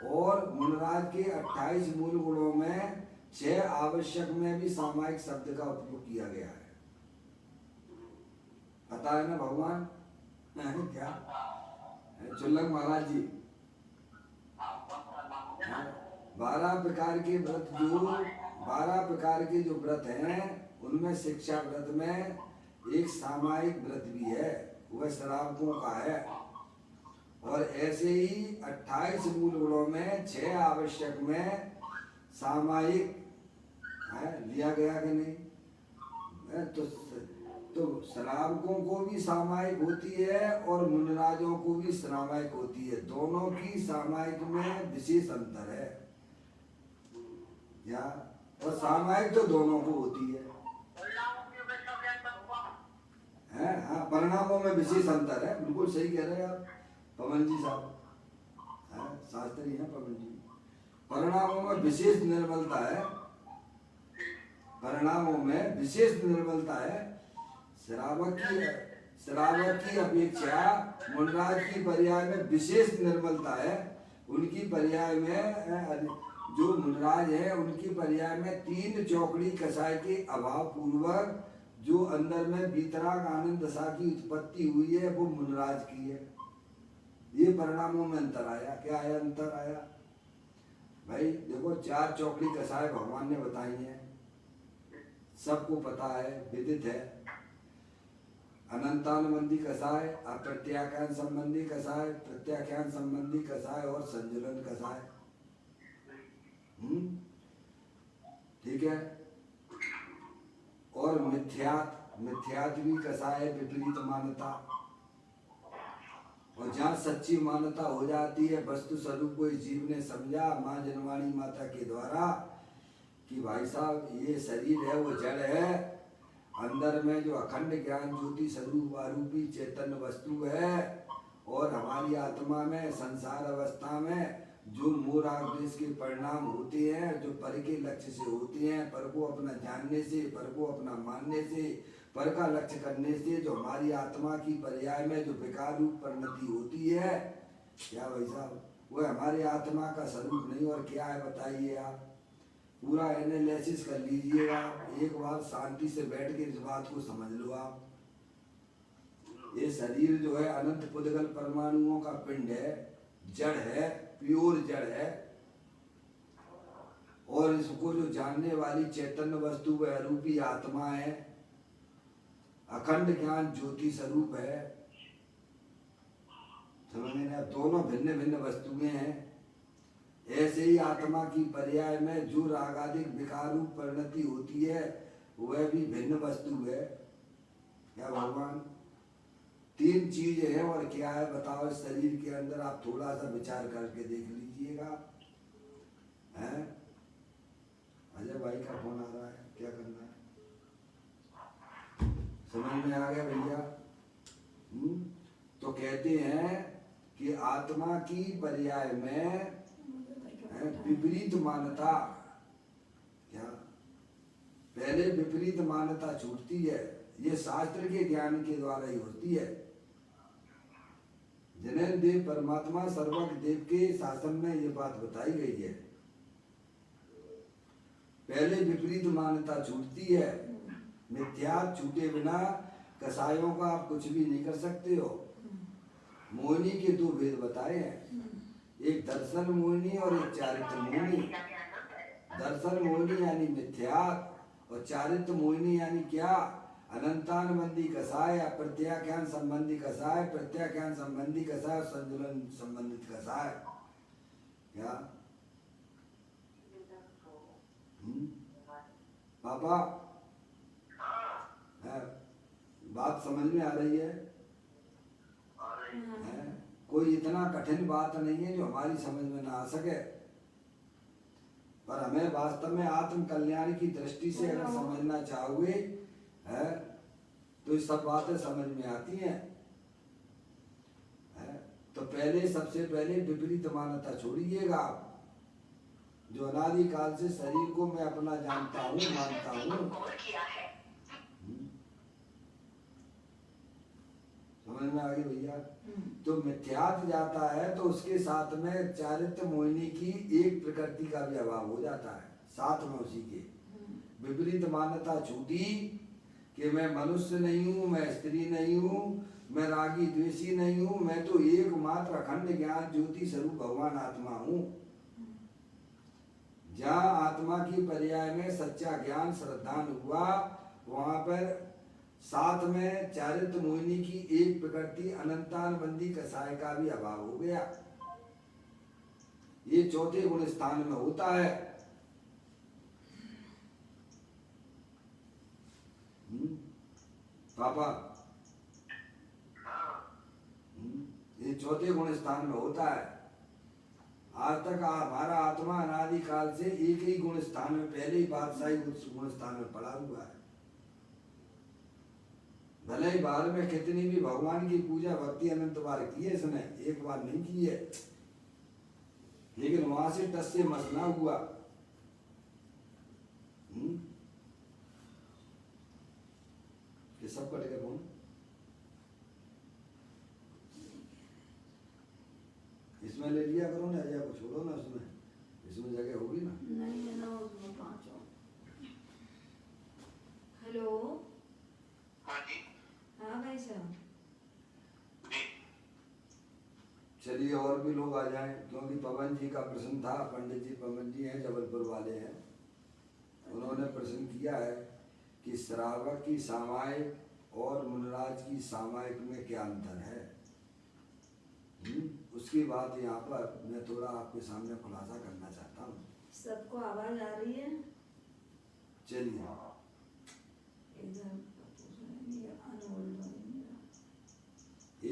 और मुनराज के 28 मूल गुणों में 6 आवश्यक में भी सामायिक शब्द का उपयोग किया गया है। पता है ना भगवान क्या चुल्लक महाराज जी 12 प्रकार के व्रत, जो 12 प्रकार के जो व्रत हैं उनमें शिक्षा व्रत में एक सामायिक व्रत भी है, वह श्रावकों का है। और ऐसे ही 28 मूल गुणों में 6 आवश्यक में सामायिक लिया गया कि नहीं। तो श्रावकों को भी सामायिक होती है और मुनिराजों को भी सामायिक होती है। दोनों की सामायिक में विशेष अंतर है या, और सामायिक तो दोनों को होती है। हाँ, परिणामों में विशेष अंतर है, बिल्कुल सही कह रहे हैं आप पवन जी साहब, शास्त्री हैं पवन जी। परिणामों में विशेष निर्बलता है, परिणामों में विशेष निर्बलता है। श्रावक की अपेक्षा मुनराज की पर्याय में विशेष निर्बलता है। उनकी पर्याय में जो मुनराज है उनकी पर्याय में 3 चौकड़ी कसाय के अभाव पूर्वक जो अंदर में वीतराग आनंद दशा की उत्पत्ति हुई है वो मुनराज की है। ये परिणामों में अंतर आया। क्या आया अंतर आया भाई? देखो 4 चौकड़ी कसाय भगवान ने बताई हैं, सबको पता है, विदित है। अनंतानुबंधी कसाय, अप्रत्याख्यान संबंधी कसाय, प्रत्याख्यान संबंधी कसाय और संजुलन कसाय। ठीक है। और मिथ्यात भी कसाय, विपरीत मान्यता। और जहाँ सच्ची मान्यता हो जाती है, वस्तु स्वरूप को इस जीव ने समझा माँ जनवाणी माता के द्वारा कि भाई साहब ये शरीर है वो जड़ है, अंदर में जो अखंड ज्ञान ज्योति स्वरूप आरूपी चैतन्य वस्तु है, और हमारी आत्मा में संसार अवस्था में जो मोह राग द्वेष के परिणाम होते हैं, जो पर के लक्ष्य से होते हैं, पर को अपना जानने से, पर को अपना मानने से, पर का लक्ष्य करने से जो हमारी आत्मा की पर्याय में जो विकार रूप परिणति होती है, क्या भाई साहब, वो हमारे आत्मा का स्वरूप नहीं और क्या है बताइए आप। पूरा एनालिसिस कर लीजिएगा, एक बार शांति से बैठ के इस बात को समझ लो आप। ये शरीर जो है अनंत पुद्गल परमाणुओं का पिंड है, जड़ है, प्योर जड़ है, और इसको जो जानने वाली चैतन्य वस्तु वह रूपी आत्मा है, अखंड ज्ञान ज्योति स्वरूप है। समझ में आप, दोनों भिन्न भिन्न वस्तुएं हैं। ऐसे ही आत्मा की पर्याय में जो रागादिक विकार रूप परिणति होती है वह भी भिन्न वस्तु है। क्या भगवान, तीन चीज है और क्या है बताओ इस शरीर के अंदर, आप थोड़ा सा विचार करके देख लीजिएगा। हैं, अजय भाई का फोन आ रहा है, क्या करना है, समझ में आ गया भैया। तो कहते हैं कि आत्मा की पर्याय में विपरीत मान्यता, क्या पहले विपरीत मान्यता छूटती है, ये शास्त्र के ज्ञान के द्वारा ही होती है। जिन्हें देव परमात्मा सर्वज्ञ देव के शासन में ये बात बताई गई है। पहले विपरीत मान्यता छूटती है, मिथ्या छूटे बिना कसायों का आप कुछ भी नहीं कर सकते हो। मोहिनी के दो भेद बताए हैं, एक दर्शन मोहिनी और एक चारित्र मोहिनी। दर्शन मोहिनी यानी मिथ्या और चारित्र मोहिनी यानी क्या, अनंतानुबंधी कसाय, प्रत्याख्यान संबंधी कसाय, प्रत्याख्यान संबंधी कसाय और संतुलन संबंधित कसाय। क्या पापा है, बात समझ में आ रही है? कोई इतना कठिन बात नहीं है जो हमारी समझ में ना आ सके, पर हमें वास्तव में आत्म कल्याण की दृष्टि से अगर समझना चाहोगे है तो ये सब बातें समझ में आती हैं। तो पहले सबसे पहले विपरीत मान्यता छोड़िएगा आप। जो अनादि काल से शरीर को मैं अपना जानता हूँ, मानता हूँ, समझ में आ गई भैया। तो मिथ्यात्व जाता है तो उसके साथ में चारित्र मोहिनी की एक प्रकृति का भी अभाव हो जाता है साथ में उसी के। विपरीत मान्यता छूटी कि मैं मनुष्य नहीं हूँ, मैं स्त्री नहीं हूँ, मैं रागी द्वेषी नहीं हूँ, मैं तो एकमात्र अखंड ज्ञान ज्योति स्वरूप भगवान आत्मा हूँ। जहाँ आत्मा की पर्याय में सच्चा ज्ञान श्रद्धान हुआ, वहां पर साथ में चारित्र मोहिनी की एक प्रकृति अनंतानुबंधी कसाय का भी अभाव हो गया। ये चौथे गुण स्थान में होता है। पापा, ये चौथे गुण स्थान में होता है। आज तक हमारा आत्मा अनादि काल से एक ही गुण स्थान में, पहले ही बादशाही गुण स्थान में पड़ा हुआ है। भले ही बाहर में कितनी भी भगवान की पूजा भक्ति अनंत बार की है इसने, एक बार नहीं की है, लेकिन वहां से टस से मसना हुआ। ये सब कटेगा कौन? इसमें ले लिया करो ना, या को छोड़ो ना, इसमें जगह होगी ना। नहीं है ना उसमें पांचों। हेलो, हाँ जी, हाँ भाई साहब, चलिए और भी लोग आ जाएं, क्योंकि पवन जी का प्रश्न था। पंडित जी पवन जी हैं, जबलपुर वाले हैं, उन्होंने प्रश्न किया है कि श्रावक की सामायिक और मुनराज की सामायिक में क्या अंतर है। उसकी बात यहाँ पर मैं थोड़ा आपके सामने खुलासा करना चाहता हूँ। सबको आवाज आ रही है? चलिए,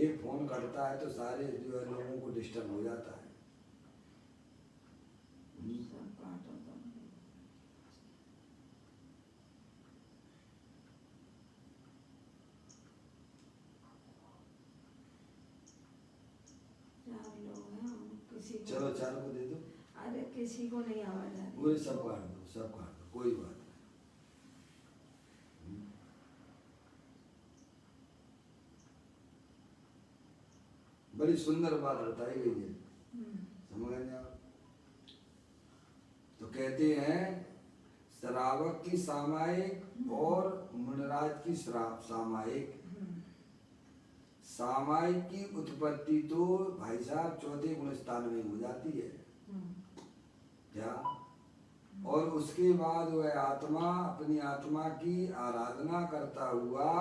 एक फोन करता है तो सारे जो है लोगों को डिस्टर्ब हो जाता है। चलो चार को दे दो। अरे किसी को नहीं आवाज आ रही। पूरे सब काट दो, सब काट दो, कोई बात नहीं। बड़ी सुंदर बात बताई गई है, हम्म, समझ गए आप। तो कहते हैं श्रावक की सामायिक और मुनिराज की सामायिक। हम्म, सामायिक की उत्पत्ति तो भाई साहब चौथे गुण स्थान में हो जाती है हम्म, क्या, और उसके बाद वह आत्मा अपनी आत्मा की आराधना करता हुआ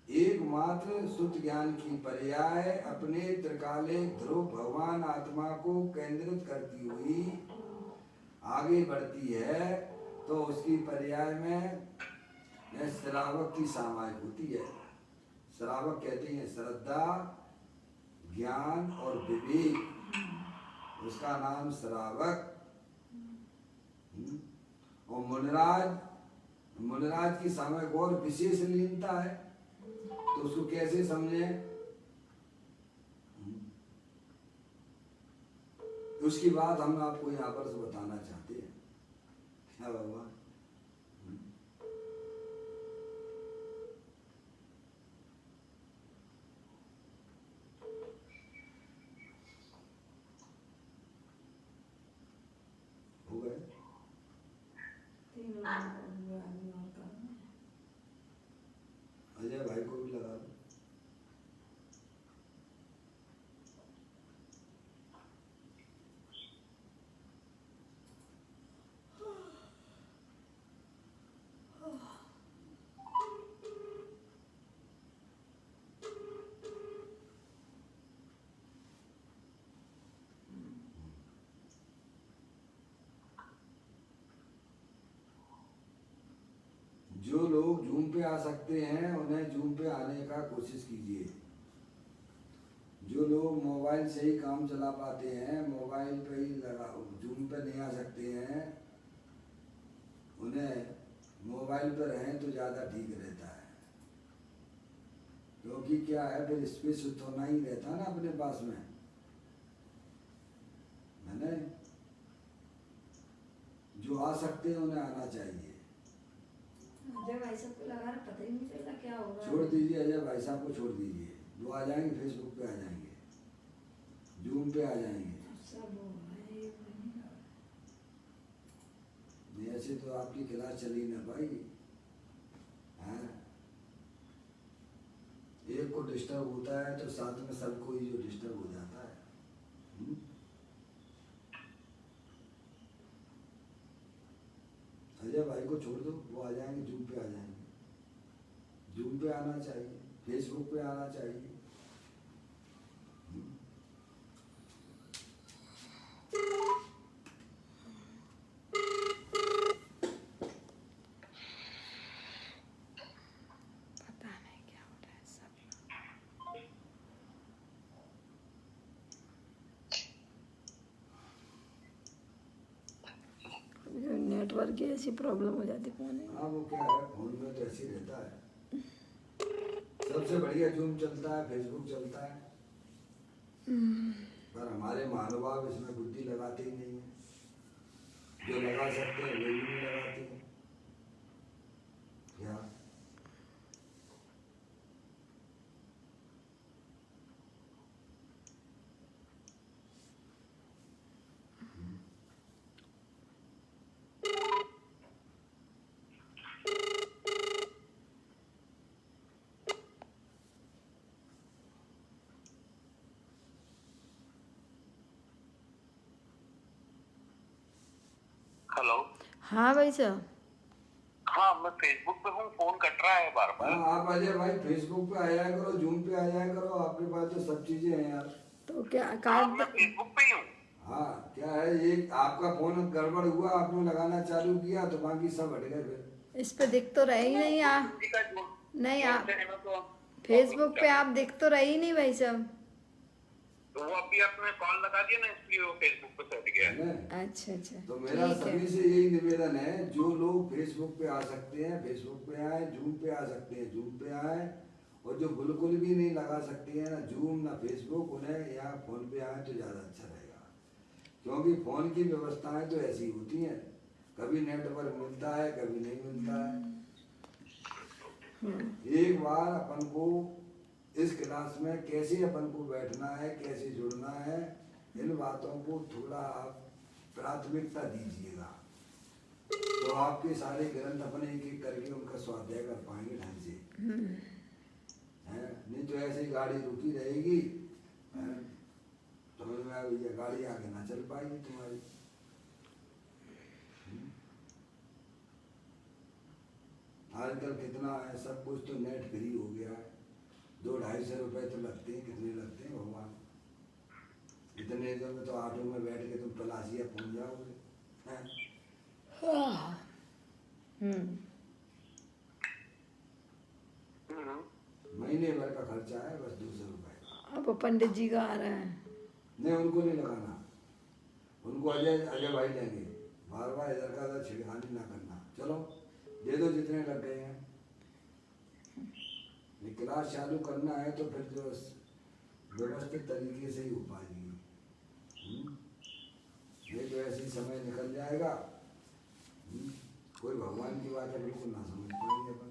एकमात्र शुद्ध ज्ञान की पर्याय अपने त्रिकालिक ध्रुव भगवान आत्मा को केंद्रित करती हुई आगे बढ़ती है, तो उसकी पर्याय में श्रावक की सामायिक होती है। श्रावक कहते हैं श्रद्धा, ज्ञान और विवेक, उसका नाम श्रावक। और मुनिराज की सामायिक और विशेष लीनता है, तो उसको कैसे समझे, उसकी बात हम आपको यहाँ पर से बताना चाहते हैं। क्या भगवान, हो गए 3 लोग आदमी और करना है। अजय भाई को भी लगा लो। जो लोग जूम पे आ सकते हैं उन्हें जूम पे आने का कोशिश कीजिए। जो लोग मोबाइल से ही काम चला पाते हैं, मोबाइल पे ही लगा, जूम पे नहीं आ सकते हैं, उन्हें मोबाइल पर रहें तो ज़्यादा ठीक रहता है। क्योंकि क्या है, फिर स्पेस होना ही रहता ना अपने पास में, है ना। जो आ सकते हैं उन्हें आना चाहिए। अजय भाई साहब को लगा रहा, पता ही नहीं चल रहा क्या होगा। छोड़ दीजिए अजय भाई साहब को, छोड़ दीजिए। वो आ जाएंगे, फेसबुक पे आ जाएंगे, जूम पे आ जाएंगे। सब हो रहा है, ये नहीं हो रहा। नहीं ऐसे तो आपकी क्लास चली ना पाएगी, हाँ। एक को डिस्टर्ब होता है तो साथ में सबको ही जो डिस्टर्ब हो जाता है। अजय भाई को छोड़ दो, वो आ जाएंगे, जूम पे आ जाएंगे। जूम पे आना चाहिए, फेसबुक पे आना चाहिए। पता नहीं क्या हो रहा है सब। नेटवर्क की ऐसी प्रॉब्लम हो जाती फोन में। हाँ वो क्या है, फोन में तो ऐसे ही रहता है। सबसे बढ़िया जूम चलता है, फेसबुक चलता है, पर हमारे महानुभाव इसमें बुद्धि लगाते ही नहीं है। जो लगा सकते हैं वे भी नहीं लगाते हैं। क्या हेलो। हाँ भाई साहब। हाँ मैं फेसबुक पे हूँ, फोन कट रहा है बार बार। हाँ, आप अजय भाई फेसबुक पे आ जाया करो, जूम पे आ जाया करो, आपके पास तो सब चीजें हैं यार। तो क्या हाँ कार्ड मैं फेसबुक पे ही हूँ। हाँ क्या है, ये आपका फोन गड़बड़ हुआ, आपने लगाना चालू किया तो बाकी सब हट गए फिर। इस पे दिख तो रहे ही नहीं आप। किसी का जो नहीं आप जोड़ते हैं ना तो फेसबुक पे आप दिख तो रहे ही नहीं भाई साहब। तो वो अभी आपने कॉल लगा दिया ना, इसलिए वो फेसबुक पे सेट गया है है। ना? अच्छा अच्छा तो मेरा ठीक है। सभी से यही निवेदन है, जो लोग फेसबुक पे आ सकते हैं फेसबुक पे आए, जूम पे आ सकते हैं जूम पे आए, और जो बिल्कुल भी नहीं लगा सकते हैं ना जूम ना फेसबुक, उन्हें यहाँ फोन पे आए तो ज़्यादा अच्छा रहेगा। क्योंकि फोन की व्यवस्थाएं तो ऐसी होती हैं, कभी नेटवर्क मिलता है कभी नहीं मिलता है। एक बार अपन को इस क्लास में कैसे अपन को बैठना है, कैसे जुड़ना है, इन बातों को थोड़ा आप प्राथमिकता दीजिएगा, तो आपके सारे ग्रंथ अपने एक एक करके उनका स्वाध्याय कर पाएंगे ढंग से। है नहीं तो ऐसे ही गाड़ी रुकी रहेगी, समझ में आया भैया, गाड़ी आगे ना चल पाएगी तुम्हारी। आजकल कितना है, सब कुछ तो नेट फ्री हो गया है, 200-250 रुपए तो लगते हैं, कितने लगते हैं भगवान, इतने दिन में तो ऑटो में बैठ के तुम तलाशिया पहुंच जाओगे। महीने भर का खर्चा है बस 200 रुपए का। अब पंडित जी का आ रहा है। नहीं, उनको नहीं लगाना, उनको अजय भाई देंगे, बार बार इधर का उधर छिड़खानी ना करना। चलो दे दो जितने लग गए हैं। क्लास चालू करना है तो फिर जो व्यवस्थित तरीके से ही हो पाएगी, नहीं तो ऐसे ही समय निकल जाएगा। कोई भगवान की बात है बिल्कुल ना समझ पाएंगे अपन।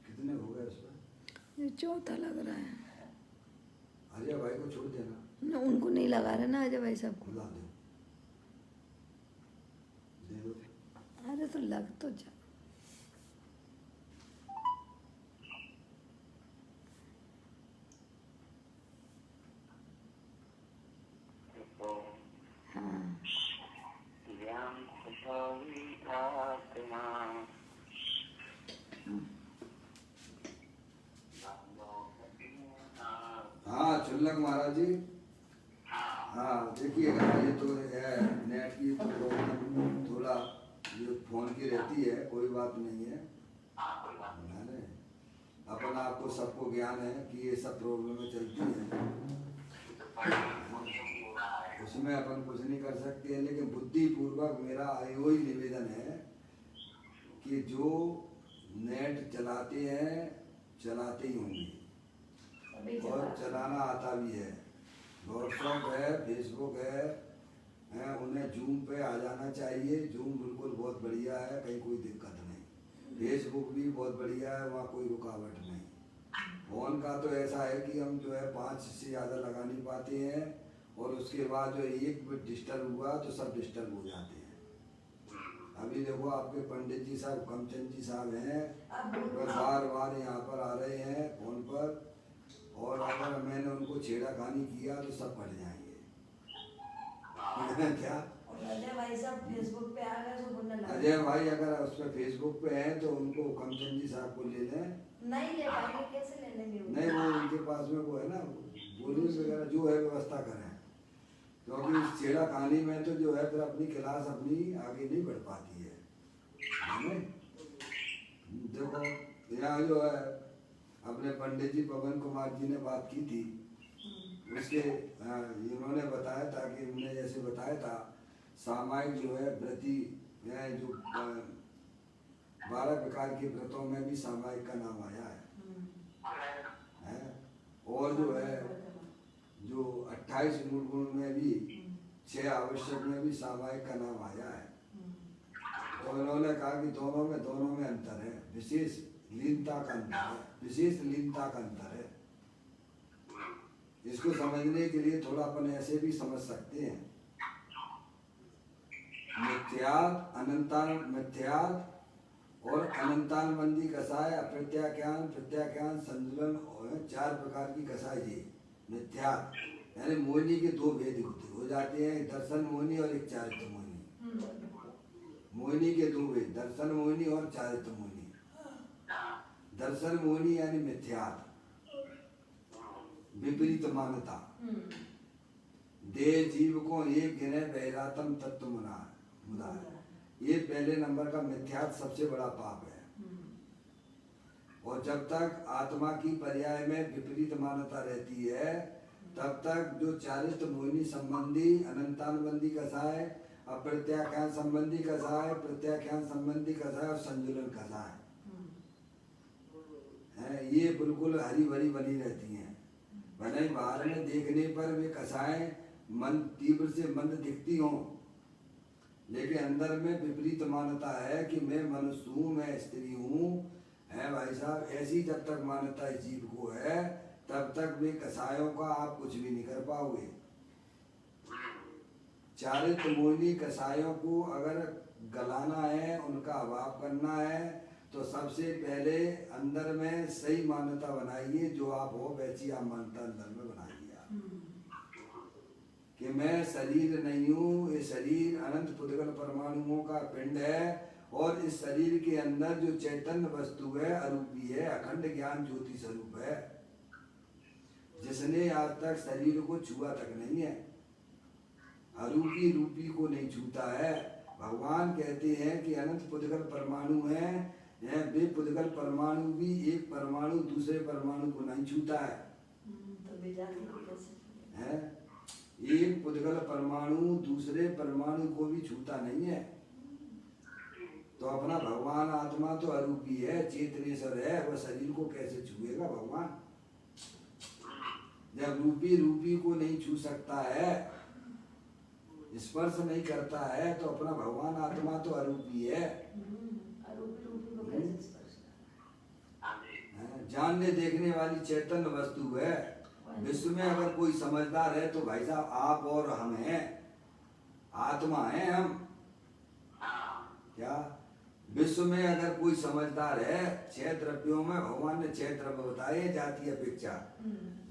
कितने हो गए उसमें? ये चौथा लग रहा है अजय भाई को छोड़ देना ना, उनको नहीं लगा रहा ना अजय भाई साहब को। खुला दो, दे दो। अरे तो लग तो जा। हाँ हाँ चुल्लक महाराज जी, हाँ देखिएगा, ये तो है नेट की तो प्रॉब्लम थोड़ा ये फोन की रहती है, कोई बात नहीं है ना, अपन आपको सबको ज्ञान है कि ये सब प्रॉब्लमें चलती हैं, उसमें अपन कुछ नहीं कर सकते हैं। लेकिन बुद्धिपूर्वक मेरा यो ही निवेदन है कि जो नेट चलाते हैं चलाते ही होंगे, और चलाना आता भी है, व्हाट्सएप है, फेसबुक है, उन्हें जूम पे आ जाना चाहिए। जूम बिल्कुल बहुत बढ़िया है, कहीं कोई दिक्कत नहीं। फेसबुक भी बहुत बढ़िया है, वहाँ कोई रुकावट नहीं। फोन का तो ऐसा है कि हम जो है 5 से ज़्यादा लगा नहीं पाते हैं, और उसके बाद जो एक भी डिस्टर्ब हुआ तो सब डिस्टर्ब हो जाते हैं। अभी देखो आपके पंडित जी साहब कमचंद जी साहब हैं, वो बार बार यहाँ पर आ रहे हैं फोन पर, और अगर मैंने उनको छेड़खानी किया तो सब पड़ जाएंगे। क्या अजय भाई साहब फेसबुक पे आ गए तो बोलने लगे। अजय भाई अगर उस पर फेसबुक पे हैं तो उनको कमचंद जी साहब को ले लें। नहीं ले पाएंगे, कैसे ले लेंगे वो? नहीं, वो उनके पास में वो है ना, बोली वगैरह जो है व्यवस्था करें, क्योंकि इस छेड़खानी में तो जो है फिर अपनी क्लास अपनी आगे नहीं बढ़ पाती है। देखो यहाँ जो है अपने पंडित जी पवन कुमार जी ने बात की थी, उसके इन्होंने बताया था कि उन्होंने जैसे बताया था सामायिक जो है व्रती जो 12 प्रकार के व्रतों में भी सामायिक का नाम आया है, और जो है जो 28 मूल गुण में भी 6 आवश्यक में भी सामायिक का नाम आया है। तो उन्होंने कहा कि दोनों में अंतर है, विशेष लीनता का अंतर है, विशेष लीनता का अंतर है। इसको समझने के लिए थोड़ा अपन ऐसे भी समझ सकते हैं, मिथ्यात अनंतान मिथ्यात और अनंतानबंदी कसाय, अप्रत्याख्यान प्रत्याख्यान संतुलन, और 4 प्रकार की कसाई जी। मिथ्यात यानी मोहिनी के 2 भेद हो जाते हैं, एक दर्शन मोहिनी और एक चारित्र मोहिनी। मोहिनी के 2 भेद, दर्शन मोहिनी और चारित्र मोहिनी। दर्शन मोहिनी यानी मिथ्यात, विपरीत मान्यता, देह जीव को एक गिने बहिरातम तत्व मुदार, ये पहले नंबर का मिथ्यात सबसे बड़ा पाप है। और और जब तक आत्मा की पर्याय में विपरीत मान्यता रहती है तब तक जो चारित्र मोहिनी संबंधी अनंतानुबंधी कसाय, अप्रत्याख्यान संबंधी कसाय, प्रत्याख्यान संबंधी कसाय और संजुलन कसाय है, ये बिल्कुल हरी भरी बनी रहती हैं। भले बाहर में देखने पर वे कसाएं मन तीव्र से मंद दिखती हों, लेकिन अंदर में विपरीत मान्यता है कि मैं मनुष्य हूँ, मैं स्त्री हूँ, है भाई साहब। ऐसी जब तक मान्यता इस जीव को है तब तक वे कसायों का आप कुछ भी नहीं कर पाओगे। चारित्र मोहिनी कसायों को अगर गलाना है, उनका अभाव करना है, तो सबसे पहले अंदर में सही मान्यता बनाइए, जो आप हो वैसी आप मान्यता अंदर में बनाइए आप कि मैं शरीर नहीं हूँ, ये शरीर अनंत पुद्गल परमाणुओं का पिंड है और इस शरीर के अंदर जो चैतन्य वस्तु है अरूपी है, अखंड ज्ञान ज्योति स्वरूप है, जिसने आज तक शरीर को छुआ तक नहीं है, अरूपी रूपी को नहीं छूता है। भगवान कहते हैं कि अनंत पुद्गल परमाणु हैं, वे पुद्गल परमाणु भी एक परमाणु दूसरे परमाणु को नहीं छूता है, है? एक पुद्गल परमाणु दूसरे परमाणु को भी छूता नहीं है। तो अपना भगवान आत्मा तो अरूपी है, चेतनेश्वर है, वह शरीर को कैसे छुएगा भगवान? जब रूपी रूपी को नहीं छू सकता है, स्पर्श नहीं करता है, तो अपना भगवान आत्मा तो अरूपी है। जानने देखने वाली चैतन्य वस्तु है। विश्व में अगर कोई समझदार है तो भाई साहब आप और हम हैं, आत्मा है हम। क्या विश्व में अगर कोई समझदार है, 6 द्रव्यों में भगवान ने 6 द्रव्य बताए, जातीय अपेक्षा,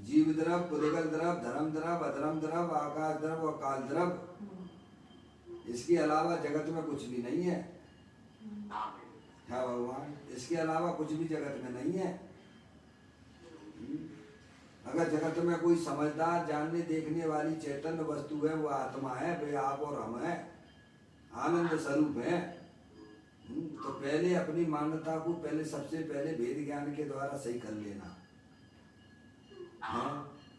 जीव द्रव, पुद्गल द्रव, धर्म द्रव, अधर्म द्रव, आकाश द्रव और काल द्रव। इसके अलावा जगत में कुछ भी नहीं है, भगवान, इसके अलावा कुछ भी जगत में नहीं है। अगर जगत में कोई समझदार जानने देखने वाली चैतन्य वस्तु है, वो आत्मा है, वे आप और हम हैं, आनंद स्वरूप है। तो पहले अपनी मान्यता को पहले सबसे पहले वेद ज्ञान के द्वारा सही कर लेना है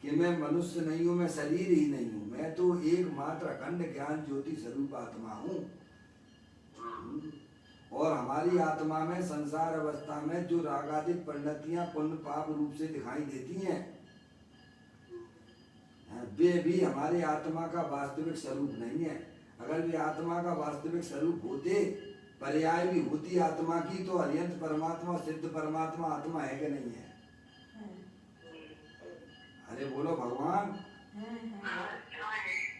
कि मैं मनुष्य नहीं हूँ, मैं शरीर ही नहीं हूँ, मैं तो एकमात्र अखंड ज्ञान ज्योति स्वरूप आत्मा हूँ। और हमारी आत्मा में संसार अवस्था में जो रागादिक परिणतियां पुण्य पाप रूप से दिखाई देती हैं, वे भी हमारी आत्मा का वास्तविक स्वरूप नहीं है। अगर वे आत्मा का वास्तविक स्वरूप होते, पर्याय भी होती आत्मा की, तो अरिहंत परमात्मा सिद्ध परमात्मा आत्मा है कि नहीं है? अरे बोलो भगवान,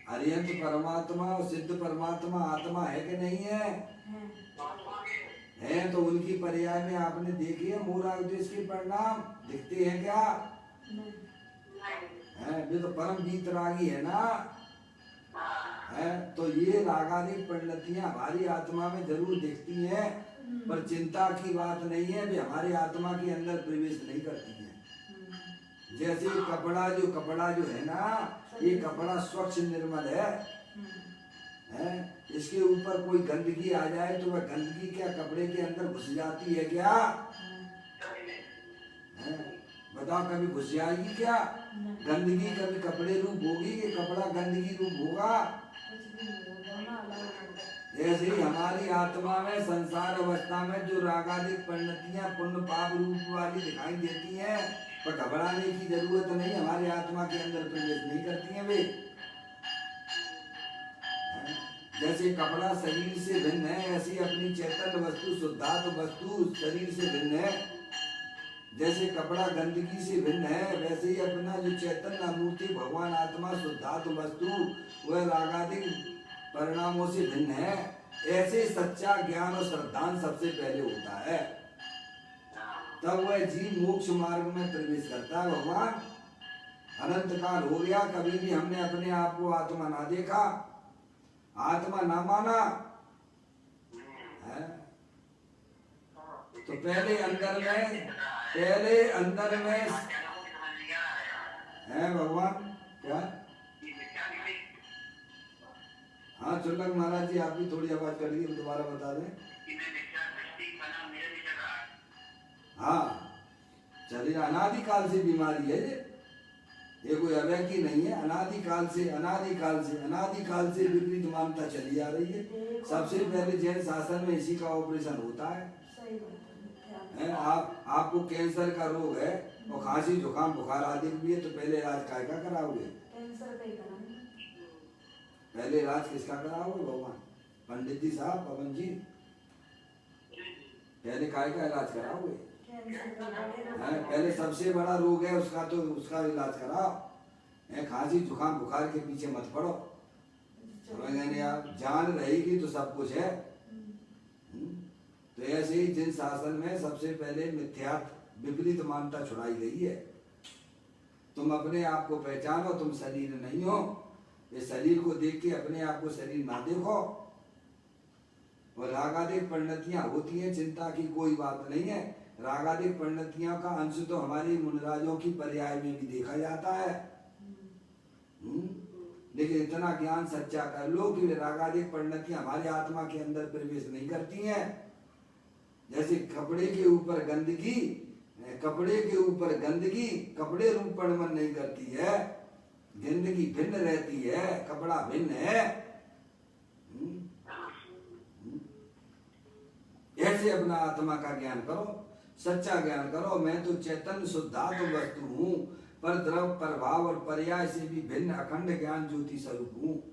अरिहंत परमात्मा और सिद्ध परमात्मा आत्मा है कि नहीं है? है। तो उनकी पर्याय में आपने देखी है मोराग देश के परिणाम दिखते हैं क्या? है, वे तो परम वीतरागी है ना, है। तो ये रागादिक परिणतियां हमारी आत्मा में जरूर दिखती हैं, पर चिंता की बात नहीं है, वे हमारी आत्मा के अंदर प्रवेश नहीं करती हैं। जैसे कपड़ा जो है ना, ये कपड़ा स्वच्छ निर्मल है, इसके ऊपर कोई गंदगी आ जाए तो वह गंदगी क्या कपड़े के अंदर घुस जाती है क्या? बताओ, कभी घुस जाएगी क्या? गंदगी कभी कपड़े रूप होगी कि कपड़ा गंदगी रूप होगा? ऐसे ही हमारी आत्मा में संसार अवस्था में जो रागादिक परिणतियां पुण्य पाप रूप वाली दिखाई देती हैं, पर घबराने की जरूरत नहीं, हमारी आत्मा के अंदर प्रवेश नहीं करती हैं वे। जैसे कपड़ा शरीर से भिन्न है, ऐसी अपनी चैतन्य वस्तु शुद्धात्म वस्तु शरीर से भिन्न है। जैसे कपड़ा गंदगी से भिन्न है, वैसे ही अपना जो चैतन्य मूर्ति भगवान आत्मा शुद्धात्म वस्तु वह रागादिक परिणामों से भिन्न है। ऐसे सच्चा ज्ञान और श्रद्धांत सबसे पहले होता है, तब वह जीव मोक्ष मार्ग में प्रवेश करता है। भगवान अनंत काल हो गया, कभी भी हमने अपने आप को आत्मा ना देखा, आत्मा ना माना है। तो पहले अंदर में है भगवान। क्या? हाँ चुल्लक महाराज जी, आप भी थोड़ी आवाज कर लीजिए, दोबारा बता दें। हाँ, शरीर अनादिकाल से बीमारी है ये कोई अवैध की नहीं है। अनादिकाल से विपरीत मानता चली आ रही है। सबसे पहले जैन शासन में इसी का ऑपरेशन होता है। सही बात है। आपको कैंसर का रोग है और खांसी जुकाम बुखार आदि भी है, तो पहले इलाज काय का कराओगे? कैंसर का ही कराएंगे। पहले इलाज किसका कराओगे भगवान? पंडित जी साहब, पवन जी, पहले काय का इलाज कराओगे? पहले सबसे बड़ा रोग है उसका इलाज कराओ। खांसी जुकाम बुखार के पीछे मत पड़ो। समझ गए आप? जान रहेगी तो सब कुछ है। तो ऐसे ही जिन शासन में सबसे पहले मिथ्यात विपरीत मानता छुड़ाई गई है। तुम अपने आप को पहचानो, तुम शरीर नहीं हो। ये शरीर को देख के अपने आप को शरीर ना देखो। और रागादिक परिणतियां होती हैं, चिंता की कोई बात नहीं है। रागादिक परिणतियों का अंश तो हमारे मुनराजों की पर्याय में भी देखा जाता है। लेकिन इतना ज्ञान सच्चा कर लो कि रागादिक परिणतियां हमारे आत्मा के अंदर प्रवेश नहीं करती हैं। जैसे कपड़े के ऊपर गंदगी कपड़े रूप परिणमन नहीं करती है। गंदगी भिन्न रहती है, कपड़ा भिन्न है। ऐसे अपना आत्मा का ज्ञान करो, सच्चा ज्ञान करो। मैं तो चैतन्य शुद्धात्म वस्तु हूँ, पर द्रव प्रभाव और पर्याय से भी भिन्न अखंड ज्ञान ज्योति स्वरूप हूँ।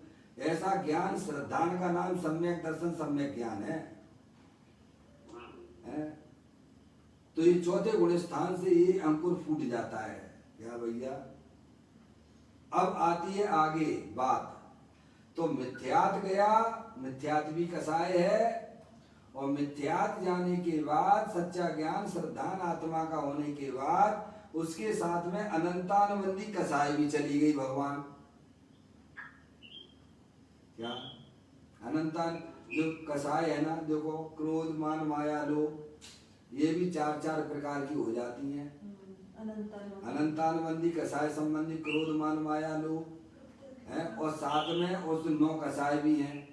ऐसा ज्ञान श्रद्धान का नाम सम्यक दर्शन सम्यक ज्ञान है। तो ये चौथे गुण स्थान से ये अंकुर फूट जाता है। क्या भैया? अब आती है आगे बात। तो मिथ्यात गया, मिथ्यात भी कसाय है। और मिथ्यात जाने के बाद सच्चा ज्ञान श्रद्धान आत्मा का होने के बाद उसके साथ में अनंतानुबंधी कसाय भी चली गई भगवान। क्या अनंतान जो कसाय है ना, देखो क्रोध मान माया लोभ, ये भी चार प्रकार की हो जाती हैं। अनंतानुबंधी कसाय संबंधी क्रोध मान माया लोभ है, और साथ में उस 9 कसाय भी हैं।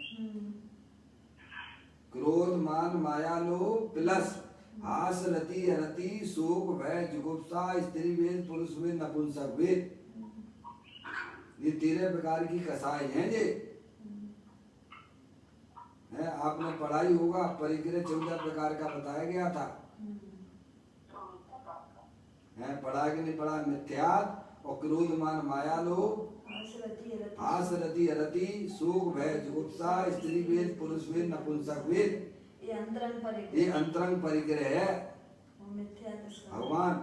क्रोध मान माया लोभ प्लस आस रति अरति शोक भय जुगुप्सा स्त्री वेद पुरुष वेद नपुंसक वेद, ये 13 प्रकार की कसाय हैं। ये है, आपने पढ़ाई होगा, परिग्रह 14 प्रकार का बताया गया था। है पढ़ा कि नहीं पढ़ा? मिथ्यात और क्रोध मान माया लोभ आस रति अरति शोक भय जुगुप्सा स्त्री वेद पुरुष वेद नपुंसक वेद, ये अंतरंग परिग्रह है। भगवान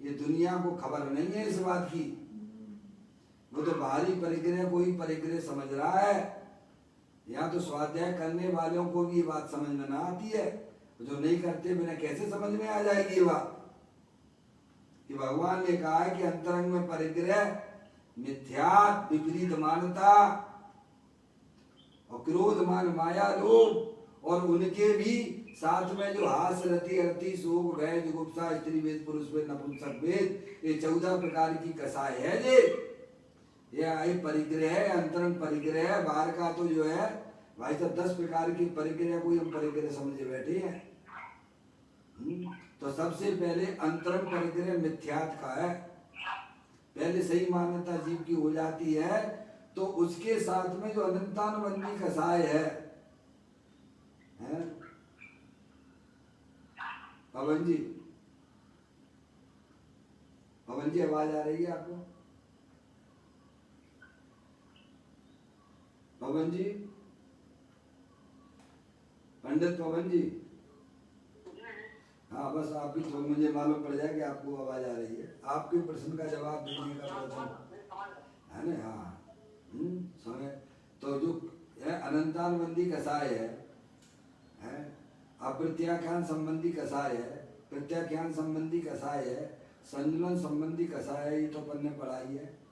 ये दुनिया को खबर नहीं है इस बात की। वो तो बाहरी परिग्रह कोई परिग्रह समझ रहा है। यहाँ तो स्वाध्याय करने वालों को भी ये बात समझ में ना आती है। जो नहीं करते बिना कैसे समझ में आ जाएगी ये बात कि भगवान ने कहा है कि अंतरंग में परिग्रह, मिथ्यात विपरीत मानता और क्रोध मान माया लोभ, और उनके भी साथ में जो हास रति अरति शोक भय जुगुप्सा स्त्री वेद पुरुष वेद नपुंसक वेद, ये 14 प्रकार की कसाय है। ये आई परिग्रह है, अंतरंग परिग्रह है। बाहर का तो जो है भाई साहब 10 प्रकार की परिग्रह कोई हम परिग्रह समझे बैठे हैं। तो सबसे पहले अंतरंग परिग्रह मिथ्यात का है। पहले सही मान्यता जीव की हो जाती है तो उसके साथ में जो अनंतानुबंधी कसाय है? पवन जी आवाज आ रही है आपको? पवन जी, पंडित पवन जी, हाँ बस आप ही तो मुझे मालूम पड़ जाए कि आपको आवाज आ रही है। आपके प्रश्न का जवाब देने का प्रश्न है ना? हाँ समय तो जो है अनंतानुबंधी कसाय है, अप्रत्याख्यान संबंधी कसाय है, प्रत्याख्यान संबंधी कसाय है, संजुलन संबंधी कसाय है। ये तो अपन ने पढ़ाई है।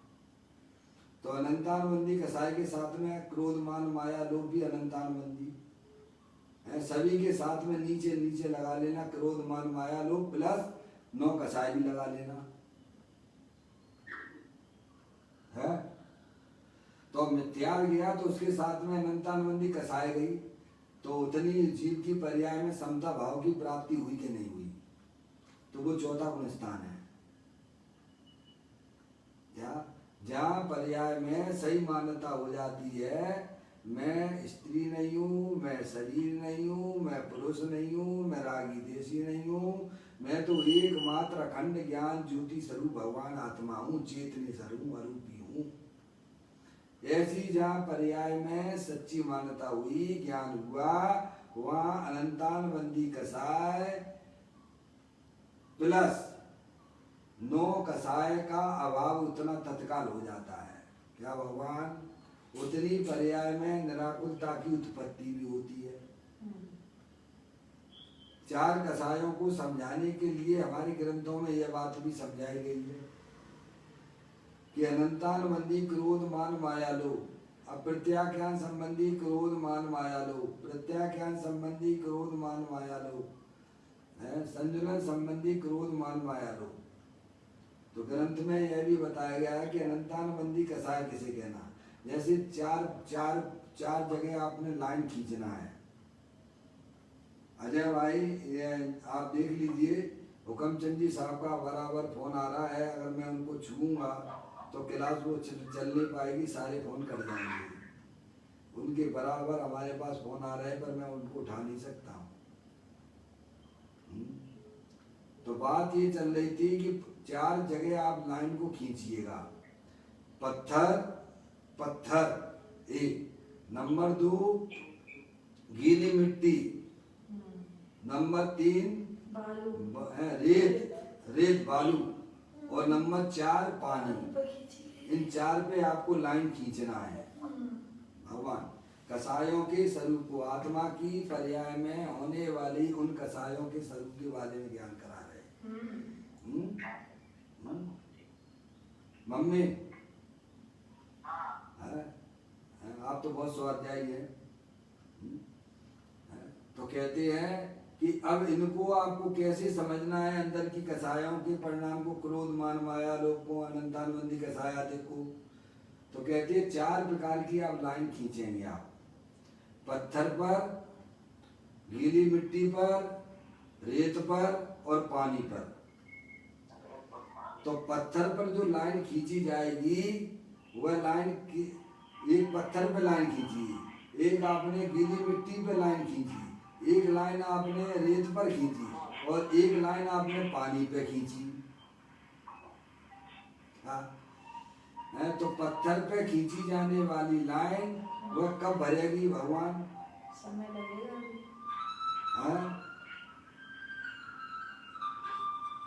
तो अनंतानुबंधी कसाय के साथ में क्रोध मान माया लोभ भी अनंतानुबंधी है। सभी के साथ में नीचे लगा लेना, क्रोध मान माया लोभ प्लस 9 कसाय भी लगा लेना है। तो मिथ्या गया तो उसके साथ में अनंतानुबंधी कसाय गई, तो उतनी जीव की पर्याय में समता भाव की प्राप्ति हुई कि नहीं हुई? तो वो चौथा गुण स्थान है। क्या जहाँ पर्याय में सही मान्यता हो जाती है, मैं स्त्री नहीं हूँ, मैं शरीर नहीं हूँ, मैं पुरुष नहीं हूँ, मैं रागी देशी नहीं हूँ, मैं तो एकमात्र अखंड ज्ञान ज्योति स्वरूप भगवान आत्मा हूँ, चेतनी स्वरूप अरूपी हूँ। ऐसी जहाँ पर्याय में सच्ची मान्यता हुई, ज्ञान हुआ, वहाँ अनंतानबंदी कसाय प्लस 9 कसाय का अभाव उतना तत्काल हो जाता है। क्या भगवान? उतनी पर्याय में निराकुलता की उत्पत्ति भी होती है। 4 कसायों को समझाने के लिए हमारे ग्रंथों में यह बात भी समझाई गई है कि अनंतानुबंधी क्रोध मान माया लोभ, अप्रत्याख्यान संबंधी क्रोध मान माया लोभ, प्रत्याख्यान संबंधी क्रोध मान माया लोभ, संजुलन संबंधी क्रोध मान माया लोभ। तो ग्रंथ में यह भी बताया गया है कि अनंतानुबंधी कसाय किसे कहना। जैसे चार जगह आपने लाइन खींचना है। अजय भाई, ये आप देख लीजिए, हुक्मचंद जी साहब का बराबर फोन आ रहा है। अगर मैं उनको छूऊंगा तो क्लास वो चल नहीं पाएगी, सारे फोन कट जाएंगे। उनके बराबर हमारे पास फोन आ रहे हैं, पर मैं उनको उठा नहीं सकता हूँ। तो बात ये चल रही थी कि 4 जगह आप लाइन को खींचिएगा। पत्थर पत्थर 1, नंबर 2 गीली मिट्टी, नंबर 3 रेत बालू, और नंबर 4 पानी। इन 4 पे आपको लाइन खींचना है। भगवान कसायों के स्वरूप को, आत्मा की पर्याय में होने वाली उन कसायों के स्वरूप के बारे में ज्ञान करा रहे। मम्मी आप तो बहुत स्वाध्यायी हैं। तो कहते हैं कि अब इनको आपको कैसे समझना है, अंदर की कसायों के परिणाम को, क्रोध मान माया लोभ को, अनंतानुबंधी कसाय आदि को। तो कहते हैं 4 प्रकार की आप लाइन खींचेंगे। आप पत्थर पर, गीली मिट्टी पर, रेत पर और पानी पर। तो पत्थर पर जो लाइन खींची जाएगी, वह लाइन एक पत्थर पे लाइन खींची, एक आपने गीली मिट्टी पे लाइन खींची, एक लाइन आपने रेत पर खींची और एक लाइन आपने पानी पे खींची। हाँ, तो पत्थर पे खींची जाने वाली लाइन वह कब भरेगी भगवान? समय लगेगा। हाँ,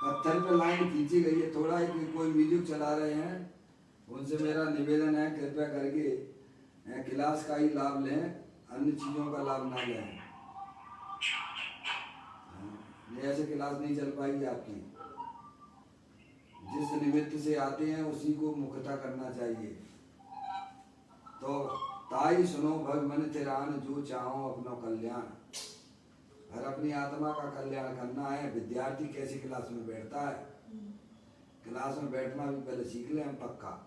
पत्थर पे लाइन खींची गई है। थोड़ा ही कोई म्यूजिक चला रहे हैं, उनसे मेरा निवेदन है कृपया करके क्लास का ही लाभ लें, अन्य चीज़ों का लाभ ना लें। ऐसे क्लास नहीं चल पाएगी आपकी। जिस निमित्त से आते हैं उसी को मुख्यता करना चाहिए। तो ताई सुनो भग मन तेरान, जो चाहो अपना कल्याण। अगर अपनी आत्मा का कल्याण करना है, विद्यार्थी कैसी क्लास में बैठता है, क्लास में बैठना भी पहले सीख लें हम पक्का।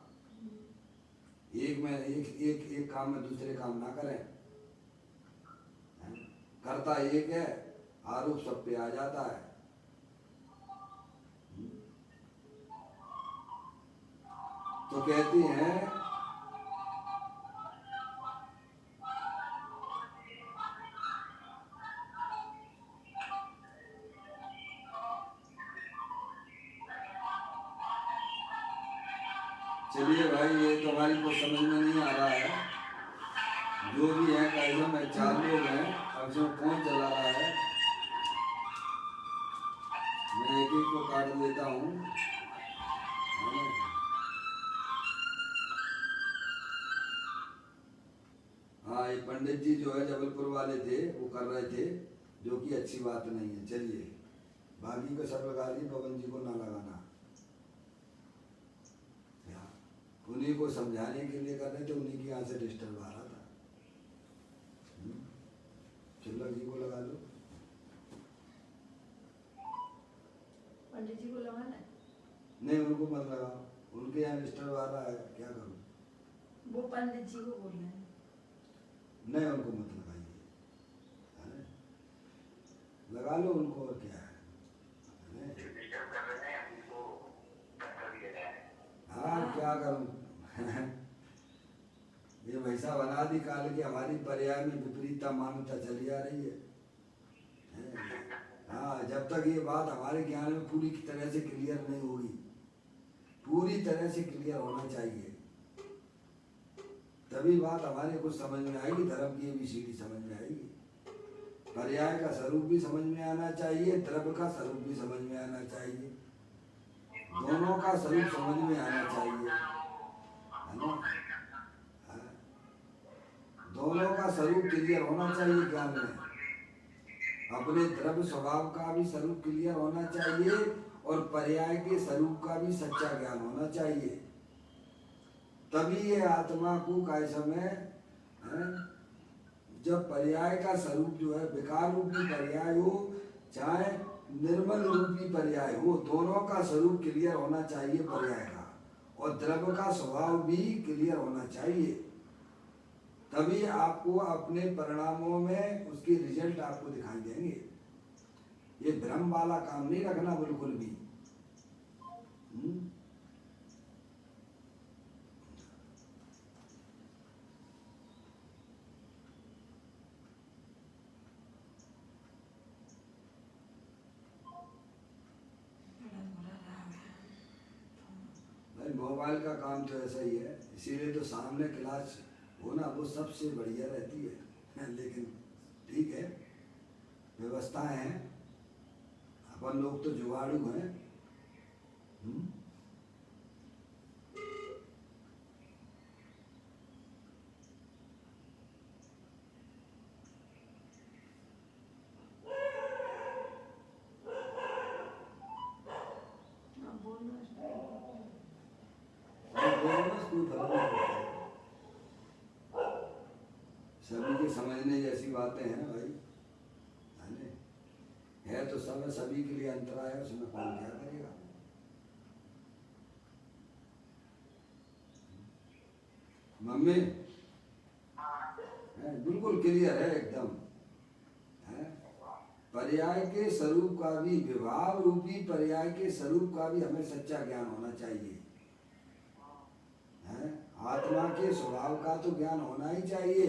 एक काम में दूसरे काम ना करें। करता एक है, आरोप सब पे आ जाता है। तो कहते हैं चलिए भाई, ये तो हमारी को समझ में नहीं आ रहा है। जो भी है कैसे में 4 लोग हैं, अब जो कौन चला रहा है, मैं एक को काट देता हूँ। हाँ, ये पंडित जी जो है जबलपुर वाले थे, वो कर रहे थे, जो कि अच्छी बात नहीं है। चलिए, बाकी को सब लगा ली, पवन जी को ना लगाना। उन्हीं को समझाने के लिए कर रहे थे, उन्हीं की यहाँ से डिस्टर्ब आ रहा था। चिल्लक जी को लगा लो। पंडित जी को लगाना है? नहीं, उनको मत लगाओ, उनके यहाँ डिस्टर्ब आ रहा है, क्या करूँ? वो पंडित जी को बोलना है। नहीं, उनको मत लगाइए, लगा लो उनको, और क्या है। क्या करूं ये वैसा बना दी काल की हमारी पर्याय में विपरीतता मान्यता चली आ रही है। हाँ, जब तक ये बात हमारे ज्ञान में पूरी तरह से क्लियर नहीं होगी, पूरी तरह से क्लियर होना चाहिए, तभी बात हमारे कुछ समझ में आएगी, धर्म की ABCD समझ में आएगी। पर्याय का स्वरूप भी समझ में आना चाहिए, द्रव्य का स्वरूप भी समझ में आना चाहिए, दोनों का स्वरूप समझ में आना चाहिए, है ना? हाँ। दोनों का स्वरूप क्लियर होना चाहिए ज्ञान में, अपने द्रव्य स्वभाव का भी स्वरूप क्लियर होना चाहिए और पर्याय के स्वरूप का भी सच्चा ज्ञान होना चाहिए, तभी ये आत्मा को काय समय जब पर्याय का स्वरूप जो है विकार रूपी पर्याय हो चाहे निर्मल रूपी पर्याय हो, दोनों का स्वरूप क्लियर होना चाहिए पर्याय का, और द्रव्य का स्वभाव भी क्लियर होना चाहिए, तभी आपको अपने परिणामों में उसके रिजल्ट आपको दिखाई देंगे। ये भ्रम वाला काम नहीं रखना बिल्कुल भी। भाई मोबाइल का काम तो ऐसा ही है, इसीलिए तो सामने क्लास हो ना वो सबसे बढ़िया रहती है लेकिन ठीक है, व्यवस्थाएं हैं, अपन लोग तो जुगाड़ू हैं। कोई फर्क नहीं पड़ता, सभी के समझने जैसी बातें हैं भाई, है तो सब, सभी के लिए अंतराय है, उसमें कौन क्या करेगा। मम्मी बिल्कुल क्लियर है एकदम, है पर्याय के स्वरूप का भी, विभाव रूपी पर्याय के स्वरूप का भी हमें सच्चा ज्ञान होना चाहिए, है आत्मा के स्वभाव का तो ज्ञान होना ही चाहिए,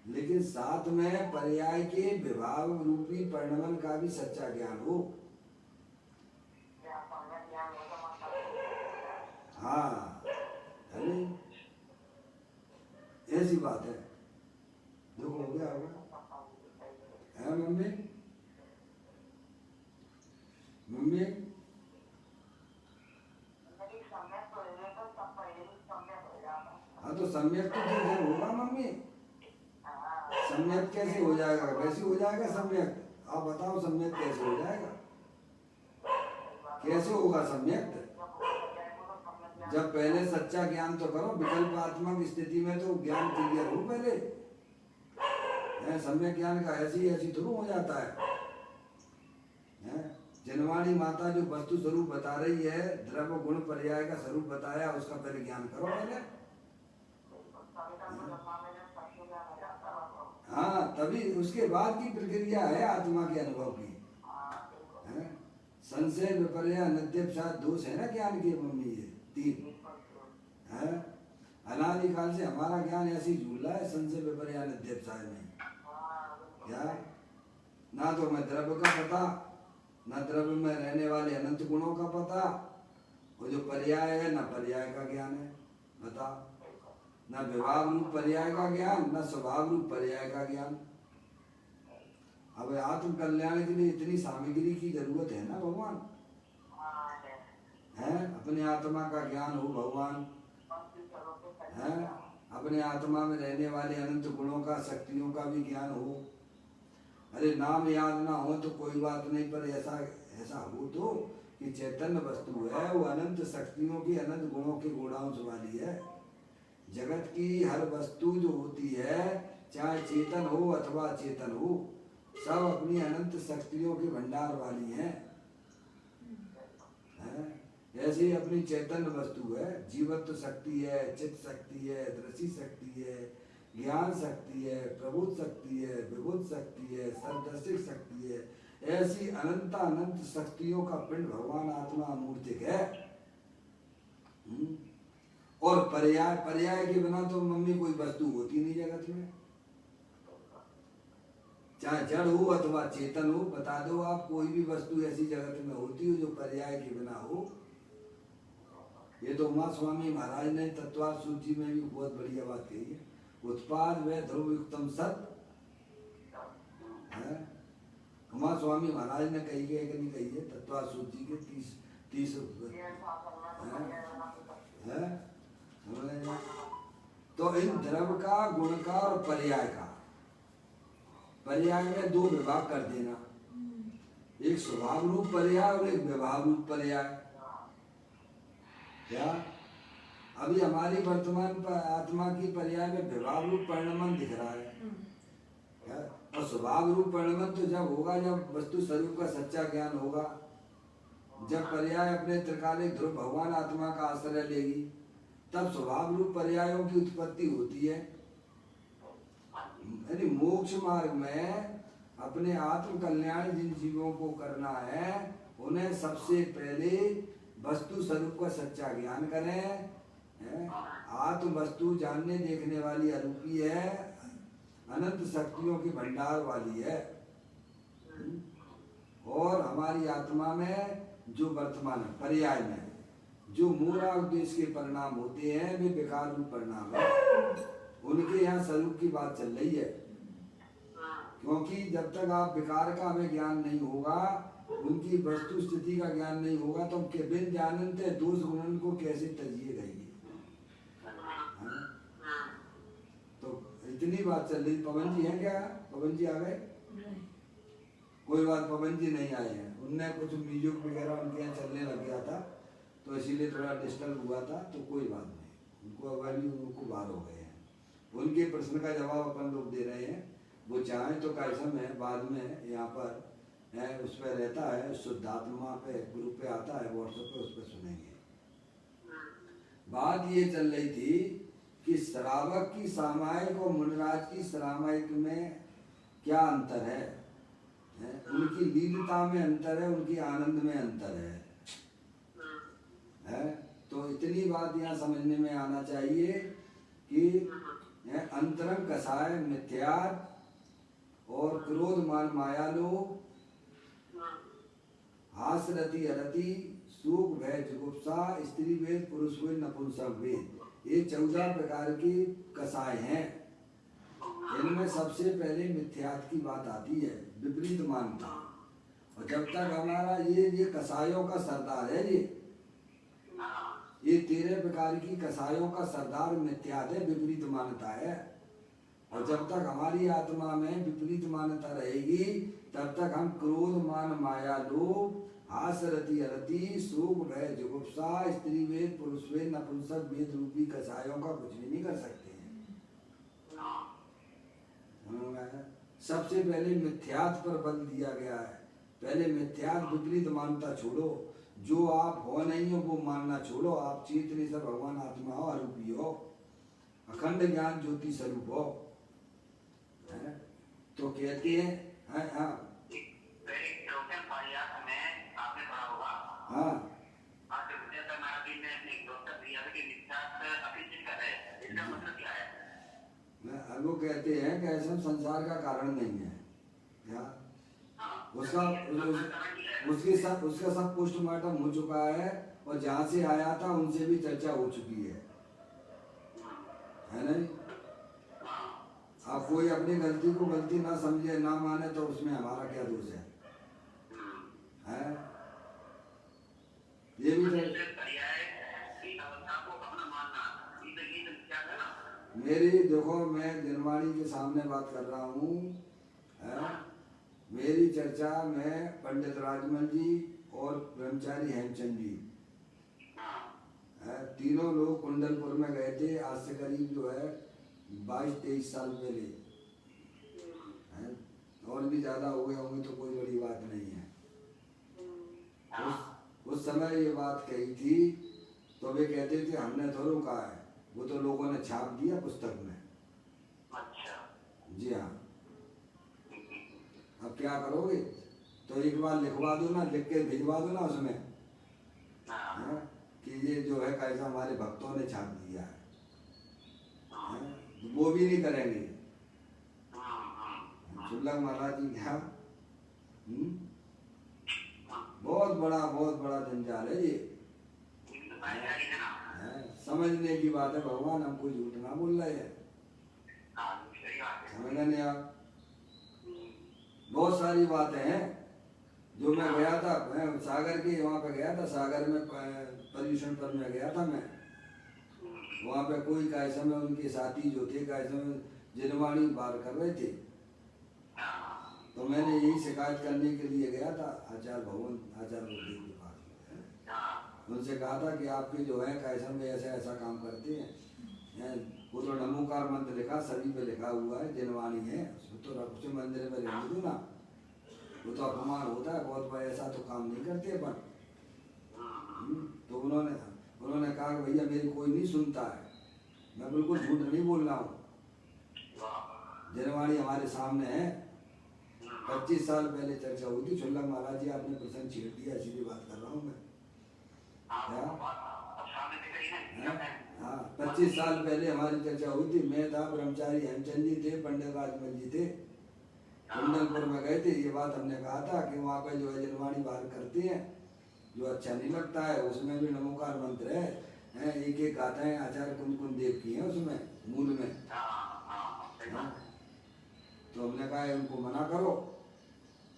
लेकिन साथ में पर्याय के विभाव रूपी परिणमन का भी सच्चा ज्ञान हो। हाँ, ऐसी बात है, देखो हो गया होगा, है मम्मी? मम्मी हाँ तो सम्यक तो जब होगा मम्मी, सम्यक कैसे हो जाएगा? वैसे हो जाएगा सम्यक, आप बताओ सम्यक कैसे हो जाएगा? कैसे होगा सम्यक? जब पहले सच्चा ज्ञान तो करो, विकल्पात्मक स्थिति में तो ज्ञान क्लियर हो पहले, है सम्यक ज्ञान का ऐसी थ्रू हो जाता है। जनवाणी माता जो वस्तु स्वरूप बता रही है, द्रव्य गुण पर्याय का स्वरूप बताया, उसका पहले ज्ञान करो पहले, हाँ तभी उसके बाद की प्रक्रिया है आत्मा के अनुभव की, है संशय विपर्य नित्यपसाद दोष है ना ज्ञान के मम्मी, ये 3 है। अनादिकाल से हमारा ज्ञान ऐसे ही झूला है संशय विपर्य नित्यपसाद में, क्या ना तो मैं द्रव्य का पता, न द्रव्य में रहने वाले अनंत गुणों का पता, वो जो पर्याय है न पर्याय का ज्ञान है, बता न विभाव रूप पर्याय का ज्ञान, न स्वभाव रूप पर्याय का ज्ञान। अब आत्म कल्याण के लिए इतनी सामग्री की जरूरत है ना भगवान, है अपने आत्मा का ज्ञान हो भगवान, है अपने आत्मा में रहने वाले अनंत गुणों का, शक्तियों का भी ज्ञान हो। अरे नाम याद ना हो तो कोई बात नहीं, पर ऐसा हो तो कि चैतन्य वस्तु है, वो अनंत शक्तियों की, अनंत गुणों के गुणांश वाली है। जगत की हर वस्तु जो होती है, चाहे चेतन हो अथवा अचेतन हो, सब अपनी अनंत शक्तियों के भंडार वाली हैं, है? ऐसे ही अपनी चैतन्य वस्तु है, जीवत्व शक्ति है, चित्त शक्ति है, दृष्टि शक्ति है, ज्ञान शक्ति है, प्रबुद्ध शक्ति है, विबुद्ध शक्ति है, सर्वदर्शी शक्ति है, ऐसी अनंत शक्तियों का पिंड भगवान आत्मा मूर्तिक है। और पर्याय, पर्याय के बिना तो मम्मी कोई वस्तु होती नहीं जगत में, चाहे जड़ हो अथवा चेतन हो। बता दो आप कोई भी वस्तु ऐसी जगत में होती हो जो पर्याय के बिना हो। ये तो उमा स्वामी महाराज ने तत्वार्थ सूची में भी बहुत बढ़िया बात कही है। उत्पाद व ध्रुव युक्तम सत है, उमा स्वामी महाराज ने कही है कि नहीं कही है? तत्वार्थ सूची के 30 है। तो इन द्रव का, गुण का और पर्याय का, पर्याय में दो विभाग कर देना, एक स्वभाव रूप पर्याय और एक व्यवहार रूप पर्याय। क्या अभी हमारी वर्तमान आत्मा की पर्याय में व्यवहार रूप परिणमन दिख रहा है क्या? और स्वभाव रूप परिणमन तो जब होगा जब वस्तु स्वरूप का सच्चा ज्ञान होगा, जब पर्याय अपने त्रिकालिक ध्रुव भगवान आत्मा का आश्रय लेगी, तब स्वभाव रूप पर्यायों की उत्पत्ति होती है। यानी मोक्ष मार्ग में अपने आत्म कल्याण जिन जीवों को करना है, उन्हें सबसे पहले वस्तु स्वरूप का सच्चा ज्ञान करें। आत्म वस्तु जानने देखने वाली अरूपी है, अनंत शक्तियों की भंडार वाली है। और हमारी आत्मा में जो वर्तमान पर्याय में जो मूला उद्देश्य के परिणाम होते हैं, वे विकार रूप परिणाम है। उनके यहाँ स्वरूप की बात चल रही है, क्योंकि जब तक आप विकार का हमें ज्ञान नहीं होगा, उनकी वस्तु स्थिति का ज्ञान नहीं होगा, तो हम बिन जानते दोष गुणन को कैसे तजिए गएंगे? तो इतनी बात चल रही। पवन जी हैं क्या? पवन जी आ गए? कोई बात, पवन जी नहीं आए हैं, उनने कुछ म्यूजिक वगैरह उनके यहाँ चलने लग गया था, तो इसीलिए थोड़ा डिस्टर्ब हुआ था। तो कोई बात नहीं, उनको अभी उनको बाहर हो गए हैं। उनके प्रश्न का जवाब अपन लोग दे रहे हैं। वो चाहें तो कैसम है, बाद में यहाँ पर है, उस पर रहता है, शुद्धात्मा पे ग्रुप पे आता है व्हाट्सएप पे, उस पर सुनेंगे। बात ये चल रही थी कि श्रावक की सामायिक और मुनिराज की सामायिक में क्या अंतर है? उनकी लीलता में अंतर है, उनकी आनंद में अंतर है? तो इतनी बात यहाँ समझने में आना चाहिए कि अंतरंग कसाय मिथ्यार्थ और क्रोध मान माया लोभ, हास रति अरति, सुख भय जुगुप्सा, स्त्री वेद पुरुष वेद नपुंसक वेद, ये 14 प्रकार के कसाय हैं। इनमें सबसे पहले मिथ्यात्व की बात आती है, विपरीत मानता। और जब तक हमारा ये कसायों का सरदार है, ये 13 प्रकार की कसायों का सरदार मिथ्यात्व है, विपरीत मानता है। और जब तक हमारी आत्मा में विपरीत मान्यता रहेगी, तब तक हम क्रोध मान माया लोभ, हास रति अरति, शोक भय जुगुप्सा, स्त्री वेद पुरुष वेद नपुंसक वेद रूपी कसायों का कुछ भी नहीं कर सकते हैं। सबसे पहले मिथ्यात्व पर बल दिया गया है। पहले मिथ्यात्व विपरीत मानता छोड़ो, जो आप हो नहीं हो वो मानना छोड़ो। आप चेतनी से भगवान आत्मा हो, अरूपी हो, अखंड ज्ञान ज्योति स्वरूप हो। तो कहते हैं हाँ वो कहते हैं कि ऐसा संसार का कारण नहीं है क्या? उसका सब पोस्टमार्टम हो चुका है, और जहाँ से आया था उनसे भी चर्चा हो चुकी है नहीं? आप कोई अपनी गलती को गलती ना समझे, ना माने, तो उसमें हमारा क्या दोष है? ये भी मेरी देखो, मैं दिनवाणी के सामने बात कर रहा हूँ। मेरी चर्चा में पंडित राजमल जी और ब्रह्मचारी हेमचंद जी, तीनों लोग कुंडलपुर में गए थे, आज से करीब जो है 22-23 साल पहले, और भी ज्यादा हो गए होंगे, तो कोई बड़ी बात नहीं है। उस समय ये बात कही थी, तो वे कहते थे हमने थोड़ा कहा है, वो तो लोगों ने छाप दिया पुस्तक में। अच्छा। जी हाँ। अब क्या करोगे? तो एक बार लिखवा दो ना, लिख के भिजवा दो ना उसमें, कि ये जो है कैसा हमारे भक्तों ने छाप दिया है, तो वो भी नहीं करेंगे। शुल्लक महाराज जी क्या बहुत बड़ा जंजाल है ये। समझने की बात है, भगवान हमको झूठ ना बोल रहे हैं, समझ नहीं आप। बहुत सारी बातें हैं जो मैं गया था, मैं सागर के वहाँ पे गया था, सागर में पर्यूषण पर मैं गया था मैं। वहाँ पे कोई कैसे में उनके साथी जो थे कैसे में जिनवाणी बार कर रहे थे, तो मैंने यही शिकायत करने के लिए गया था आचार्य भवन आचार्य गुरुदेव के पास। उनसे कहा था कि आपके जो है कैसे में ऐसा काम करते हैं। वो तो नमोकार मंत्र लिखा, सभी पे लिखा हुआ है, जिनवाणी है, तो रघुचे मंदिर में रहने दो ना, वो तो अपमान होता है बहुत बड़ा, ऐसा तो काम नहीं करते अपन। तो उन्होंने कहा भैया मेरी कोई नहीं सुनता है, मैं बिल्कुल झूठ नहीं बोल रहा हूँ, जिनवाणी हमारे सामने है। 25 साल पहले चर्चा हुई थी, शुल्लक महाराज जी आपने प्रसंग छेड़ दिया, इसीलिए बात कर रहा हूँ मैं। हाँ 25 साल पहले हमारी चर्चा हुई थी, मैं था, ब्रह्मचारी हेमचंद जी थे, पंडित राजमल जी थे, कुंडलपुर में गए थे। ये बात हमने कहा था कि वहाँ पे जो है जिनवाणी बाहर करते हैं, जो अच्छा नहीं लगता है, उसमें भी नमोकार मंत्र है, एक एक गाथाएं आचार्य कुंद देव की हैं उसमें मूल में। तो हमने कहा उनको मना करो।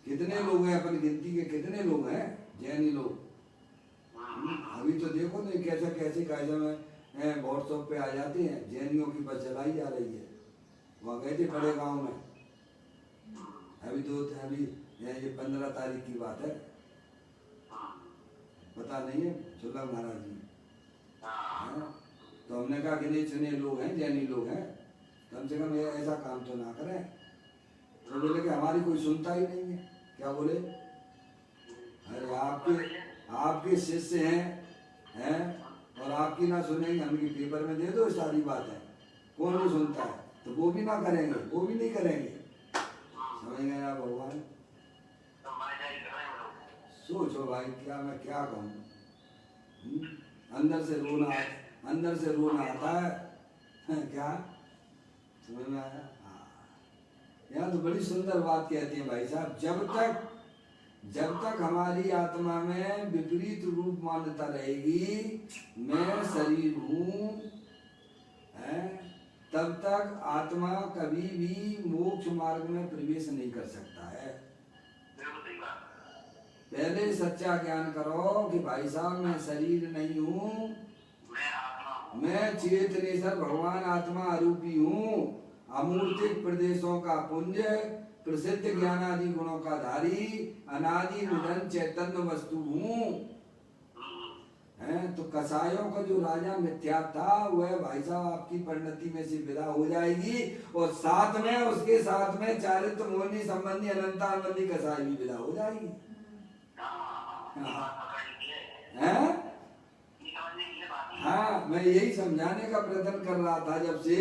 कितने लोग हैं अपन गिनती के, कितने लोग हैं जैनी लोग, अभी तो देखो तो कैसे कैसे में व्हाट्सएप पे आ जाते हैं, जैनियों की बस चलाई जा रही है। वहाँ गए थे बड़े गांव में, अभी ये 15 तारीख की बात है, पता नहीं है शुल्लक महाराज जी। तो हमने कहा गिने चुने लोग हैं, जैनी लोग हैं, कम से कम ऐसा काम तो ना करें। तो बोले कि हमारी कोई सुनता ही नहीं है। क्या बोले? अरे आपके शिष्य हैं और आपकी ना सुनेंगे, हमकी पेपर में दे दो सारी बात है, कौन नहीं सुनता है, तो वो भी ना करेंगे, वो भी नहीं करेंगे। समझ गए आप भगवान? सोचो भाई मैं क्या कहूँ, अंदर से रोना आता है क्या समझ में आया? यहाँ तो बड़ी सुंदर बात कहते हैं भाई साहब, जब तक हमारी आत्मा में विपरीत रूप मान्यता रहेगी, मैं शरीर हूँ, तब तक आत्मा कभी भी मोक्ष मार्ग में प्रवेश नहीं कर सकता है। पहले सच्चा ज्ञान करो कि भाई साहब मैं शरीर नहीं हूँ, मैं चेतनेश्वर भगवान आत्मा आरूपी हूँ, अमूर्तिक प्रदेशों का पुंज, प्रसिद्ध ज्ञानादि गुणों का धारी, अनादि निधन चैतन्य वस्तु हूँ। तो कसायों का जो राजा मिथ्या था, वह भाई साहब आपकी परिणति में से विदा हो जाएगी, और साथ में उसके साथ में चारित्र मोहिनी संबंधी अनंतानंदी कसाई भी विदा हो जाएगी। हाँ मैं यही समझाने का प्रयत्न कर रहा था जब से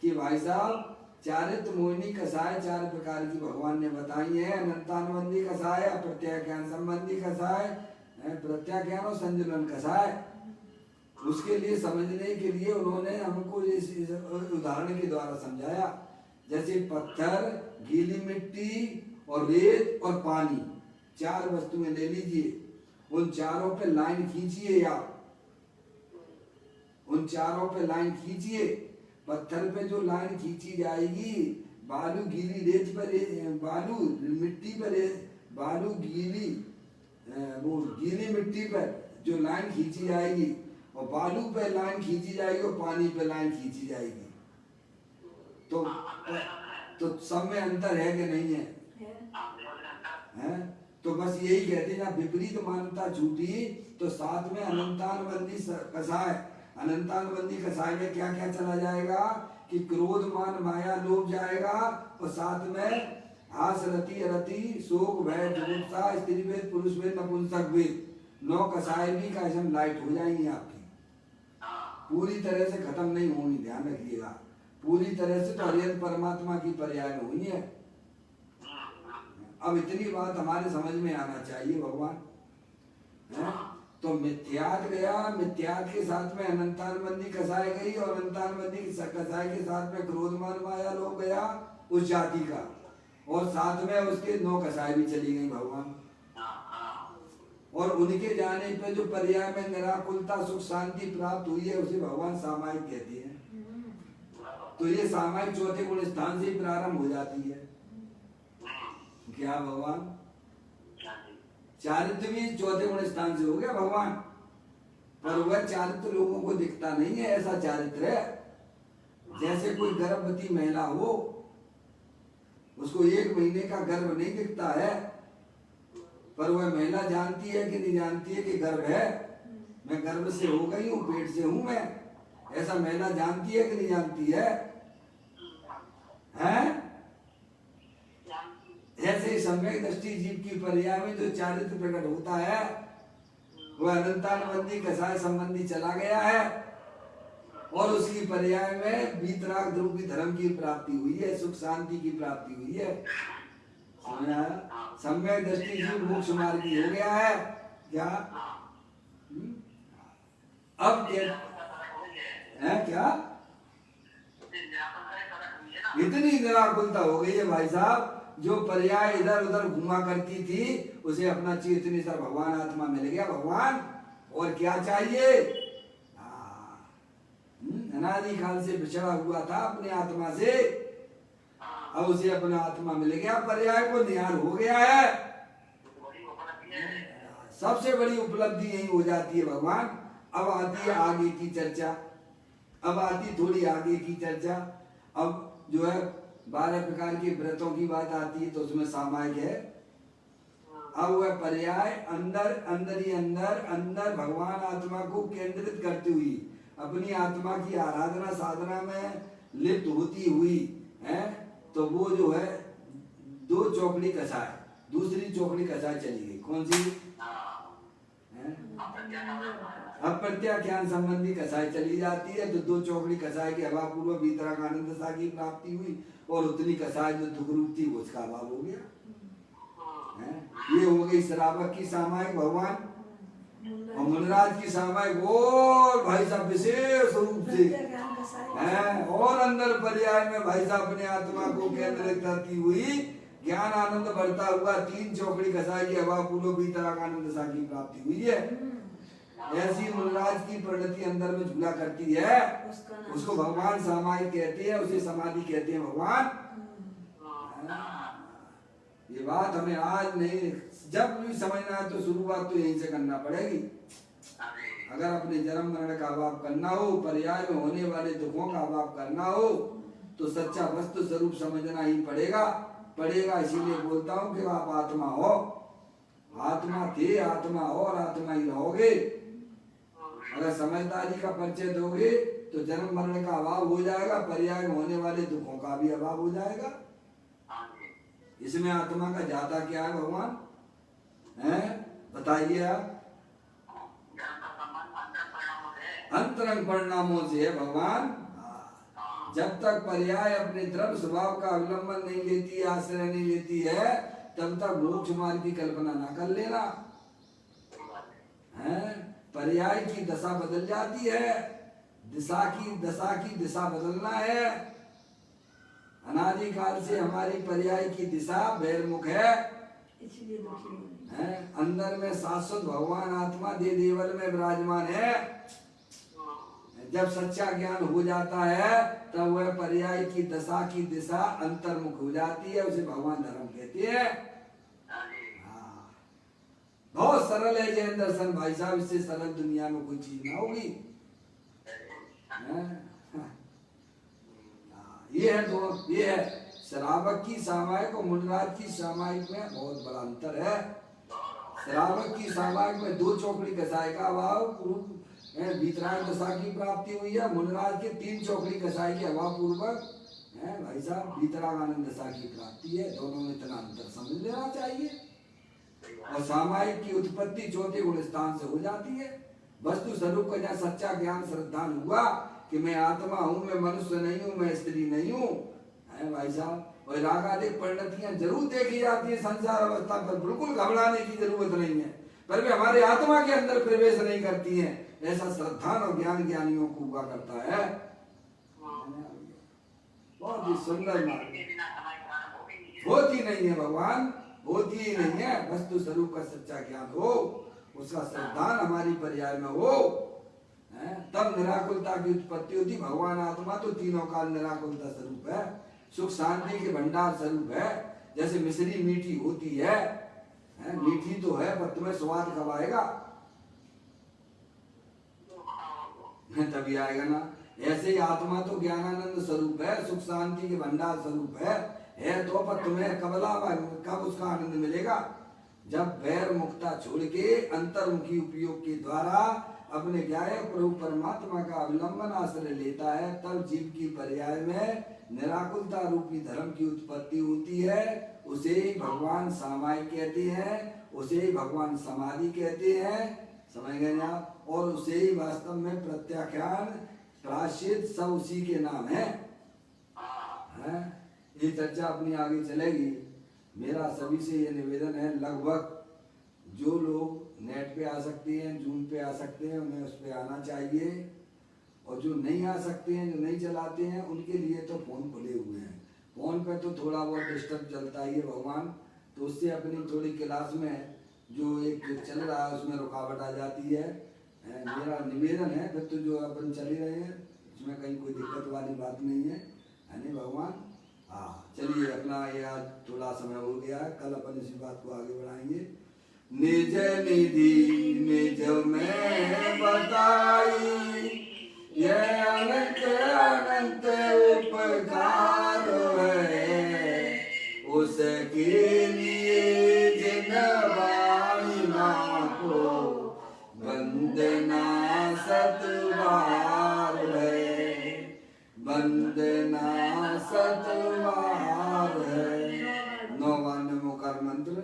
कि भाई साहब चारित्र मोहिनी कसाय 4 प्रकार की भगवान ने बताई है, अनंतानुबंधी कसाय, प्रत्याख्यान संबंधी कसाय, प्रत्याख्यान और संजुलन कसाय। उसके लिए समझने के लिए उन्होंने हमको इस उदाहरण के द्वारा समझाया, जैसे पत्थर, गीली मिट्टी और रेत और पानी, 4 वस्तुएं ले लीजिए, उन चारों पे लाइन खींचिए आप, उन चारों पे लाइन खींचिए। पत्थर पे जो लाइन खींची जाएगी, बालू गीली रेत पर, बालू मिट्टी पर, बालू गीली वो गीली मिट्टी पर जो लाइन खींची जाएगी, और बालू पे लाइन खींची जाएगी और पानी पे लाइन खींची जाएगी, तो सब में अंतर है कि नहीं है? तो बस यही कहते हैं, विपरीत मान्यता झूठी, तो साथ में अनंतानुबंधी कसाय, अनंतानुबंधी कसाय में क्या क्या चला जाएगा कि क्रोध मान माया लोभ जाएगा, और साथ में हास रति अरति शोक भय जुगुप्सा स्त्री भेद पुरुष भेद नपुंसक भेद, 9 कसाय भी कैसे लाइट हो जाएंगी आपकी, पूरी तरह से खत्म नहीं होंगी, ध्यान रखिएगा, पूरी तरह से तो हरिहर परमात्मा की पर्याय में हुई है। अब इतनी बात हमारे समझ में आना चाहिए भगवान है? तो तो मिथ्यात गया, मिथ्यात के साथ में अनंतानबंदी कसाई गई और अनंतानबंदी कसाई के साथ में क्रोधमान माया लोग गया उस जाति का, और साथ में उसके 9 कसाई भी चली गई भगवान। और उनके जाने पे जो पर्याय में निराकुलता सुख शांति प्राप्त हुई है उसे भगवान सामायिक कहते हैं। तो ये सामायिक चौथे गुण स्थान से ही प्रारंभ हो जाती है। क्या भगवान? चारित्र भी चौथे गुण स्थान से हो गया भगवान, पर वह चारित्र लोगों को दिखता नहीं है। ऐसा चारित्र है जैसे कोई गर्भवती महिला हो, उसको 1 महीने का गर्भ नहीं दिखता है, पर वह महिला जानती है कि नहीं जानती है कि गर्भ है, मैं गर्भ से हो गई हूँ, पेट से हूं मैं। ऐसा महिला जानती है कि नहीं जानती है? हैं? ऐसे ही सम्यक दृष्टि जीव की पर्याय में जो चारित्र प्रकट होता है वह अनंतानबंदी कसाय संबंधी चला गया है, और उसकी पर्याय में वीतराग रूपी धर्म की प्राप्ति हुई है, सुख शांति की प्राप्ति हुई है। सम्यक दृष्टि जीव मोक्ष मार्गी हो गया है। क्या अब क्या इतनी निराकुलता हो गई है भाई साहब, जो पर्याय इधर उधर घुमा करती थी उसे अपना चेतनी सर भगवान आत्मा मिल गया। भगवान और क्या चाहिए? अनादि काल से बिछड़ा हुआ था अपने आत्मा से, अब उसे अपना आत्मा मिल गया, पर्याय को निहाल हो गया है। सबसे बड़ी उपलब्धि यही हो जाती है भगवान। अब आती है आगे की चर्चा, अब आती थोड़ी आगे की चर्चा। अब जो है 12 प्रकार के व्रतों की बात आती है तो उसमें सामायिक है। अब वह पर्याय अंदर अंदर ही अंदर भगवान आत्मा को केंद्रित करती हुई अपनी आत्मा की आराधना साधना में लिप्त होती हुई है, तो वो जो है 2 चौकड़ी कसाय, दूसरी चौकड़ी कसाय चली गई। कौन सी? अप्रत्याख्यान संबंधी कसाई चली जाती है, तो 2 चौकड़ी कसाई के अभाव पूर्व भीतरा का आनंद सा की प्राप्ति हुई, और उतनी कसाई जो दुख रूप थी उसका अभाव हो गया है। ये हो गई श्रावक की सामायिक भगवान, और मुनराज की सामायिक और भाई साहब विशेष रूप से है, और अंदर पर्याय में भाई साहब अपने आत्मा को केंद्रित करती हुई ज्ञान आनंद बढ़ता हुआ 3 चौकड़ी कसाई के अभाव पूर्व भीतरा का आनंद सा की प्राप्ति हुई है। ऐसी मुनराज की परिणति अंदर में झूला करती है, उसको भगवान सामायिक कहते हैं, उसे समाधि कहते हैं भगवान। ये बात हमें आज नहीं, जब भी समझना है तो शुरुआत तो यहीं से करना पड़ेगी। अगर अपने जन्म मरण का अभाव करना हो, पर्याय में होने वाले दुखों का अभाव करना हो, तो सच्चा वस्तु स्वरूप समझना ही पड़ेगा। इसीलिए बोलता हूँ कि आप आत्मा हो, आत्मा थे, आत्मा हो और आत्मा ही रहोगे। अगर समझदारी का परिचय दोगे तो जन्म मरण का अभाव हो जाएगा, पर्याय में होने वाले दुखों का भी अभाव हो जाएगा। इसमें आत्मा का जाता क्या है भगवान? हैं? बताइए आप। अंतरंग परिणामों से है भगवान। जब तक पर्याय अपने द्रव्य स्वभाव का अवलंबन नहीं लेती है, आश्रय नहीं लेती है, तब तक मोक्ष मार्ग की कल्पना ना कर लेना है। पर्याय की दशा बदल जाती है, दशा की दिशा बदलना है। अनादि काल से हमारी पर्याय की दिशा बहिर्मुख है, अंदर में शाश्वत भगवान आत्मा दे देवल में विराजमान है। जब सच्चा ज्ञान हो जाता है तब वह पर्याय की दशा की दिशा अंतर्मुख हो जाती है, उसे भगवान धर्म कहते हैं। बहुत सरल है जैन दर्शन भाई साहब, इससे सरल दुनिया में कोई चीज ना होगी। ये है श्रावक की सामायिक और मुनराज की सामायिक में बहुत बड़ा अंतर है। श्रावक की सामायिक में 2 चौकड़ी कसाई का अभाव पूर्व भीतराग दशा की प्राप्ति हुई है। मुनराज के 3 चौकड़ी कसाई के अभाव पूर्वक है भाई साहब भीतराग आनंद दशा की प्राप्ति है। दोनों में इतना अंतर समझ लेना चाहिए। और सामायिक की उत्पत्ति चौथे गुण स्थान से हो जाती है। वस्तु स्वरूप का जहाँ सच्चा ज्ञान श्रद्धान हुआ कि मैं आत्मा हूँ, मैं मनुष्य नहीं हूँ, मैं स्त्री नहीं हूँ, है भाई साहब। और रागादिक परिणतियां जरूर देखी जाती है संसार अवस्था पर, बिल्कुल घबराने की जरूरत नहीं है। पर वे हमारे आत्मा के अंदर प्रवेश नहीं करती हैं। ऐसा श्रद्धान और ज्ञान ज्ञानियों को हुआ करता है। बहुत ही सुंदर मार्ग होती नहीं है भगवान, होती ही नहीं है। वस्तु स्वरूप का सच्चा ज्ञान हो, उसका श्रद्धान हमारी पर्याय में हो, तब निराकुलता की उत्पत्ति होती। भगवान आत्मा तो तीनों काल निराकुलता स्वरूप है, सुख शांति के भंडार स्वरूप है। जैसे मिश्री मीठी होती है, मीठी तो है पर तुम्हें स्वाद कब आएगा? तभी आएगा ना। ऐसे ही आत्मा तो ज्ञानानंद स्वरूप है, सुख शांति के भंडार स्वरूप है तो पर तुम्हें कब उसका आनंद मिलेगा? जब वैर मुक्ता छोड़ के अंतर्मुखी उपयोग के द्वारा अपने ज्ञाय प्रभु परमात्मा का अवलंबन आश्रय लेता है, तब जीव की पर्याय में निराकुलता रूपी धर्म की उत्पत्ति होती है। उसे ही भगवान सामायिक कहते हैं, उसे ही भगवान समाधि कहते हैं, समझ गए ना? और उसे ही वास्तव में प्रत्याख्यान प्रायश्चित सब उसी के नाम है। ये चर्चा अपनी आगे चलेगी। मेरा सभी से ये निवेदन है, लगभग जो लोग नेट पे आ सकते हैं, जूम पे आ सकते हैं, उन्हें उस पे आना चाहिए। और जो नहीं आ सकते हैं, जो नहीं चलाते हैं, उनके लिए तो फोन खुले हुए हैं। फोन पे तो थोड़ा बहुत डिस्टर्ब चलता ही है भगवान, तो उससे अपनी थोड़ी क्लास में जो एक चल रहा है उसमें रुकावट आ जाती है। मेरा निवेदन है, फिर तो जो अपन चल ही रहे हैं उसमें कहीं कोई दिक्कत वाली बात नहीं है, नहीं भगवान। हाँ चलिए, अपना ये आज थोड़ा समय हो गया है, कल अपन इसी बात को आगे बढ़ाएंगे। निज निधि निज में बताई, ये अनंत अनंत उपकार है, उसके लिए जिन वाणी को वंदना सतवार है, वंदना सतवार है। 9वां नमोकार मंत्र।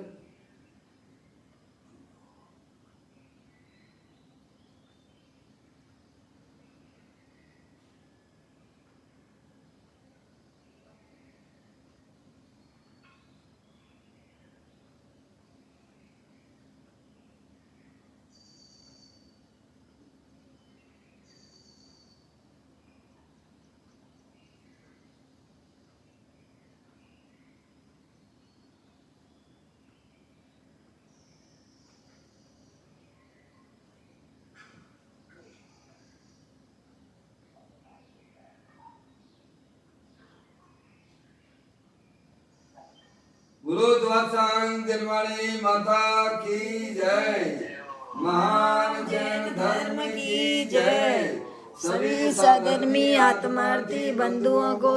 गुरु द्वादशांग दिलवाणी माता की जय, महान जैन धर्म की जय। सभी सधर्मी आत्मार्थी बंधुओं को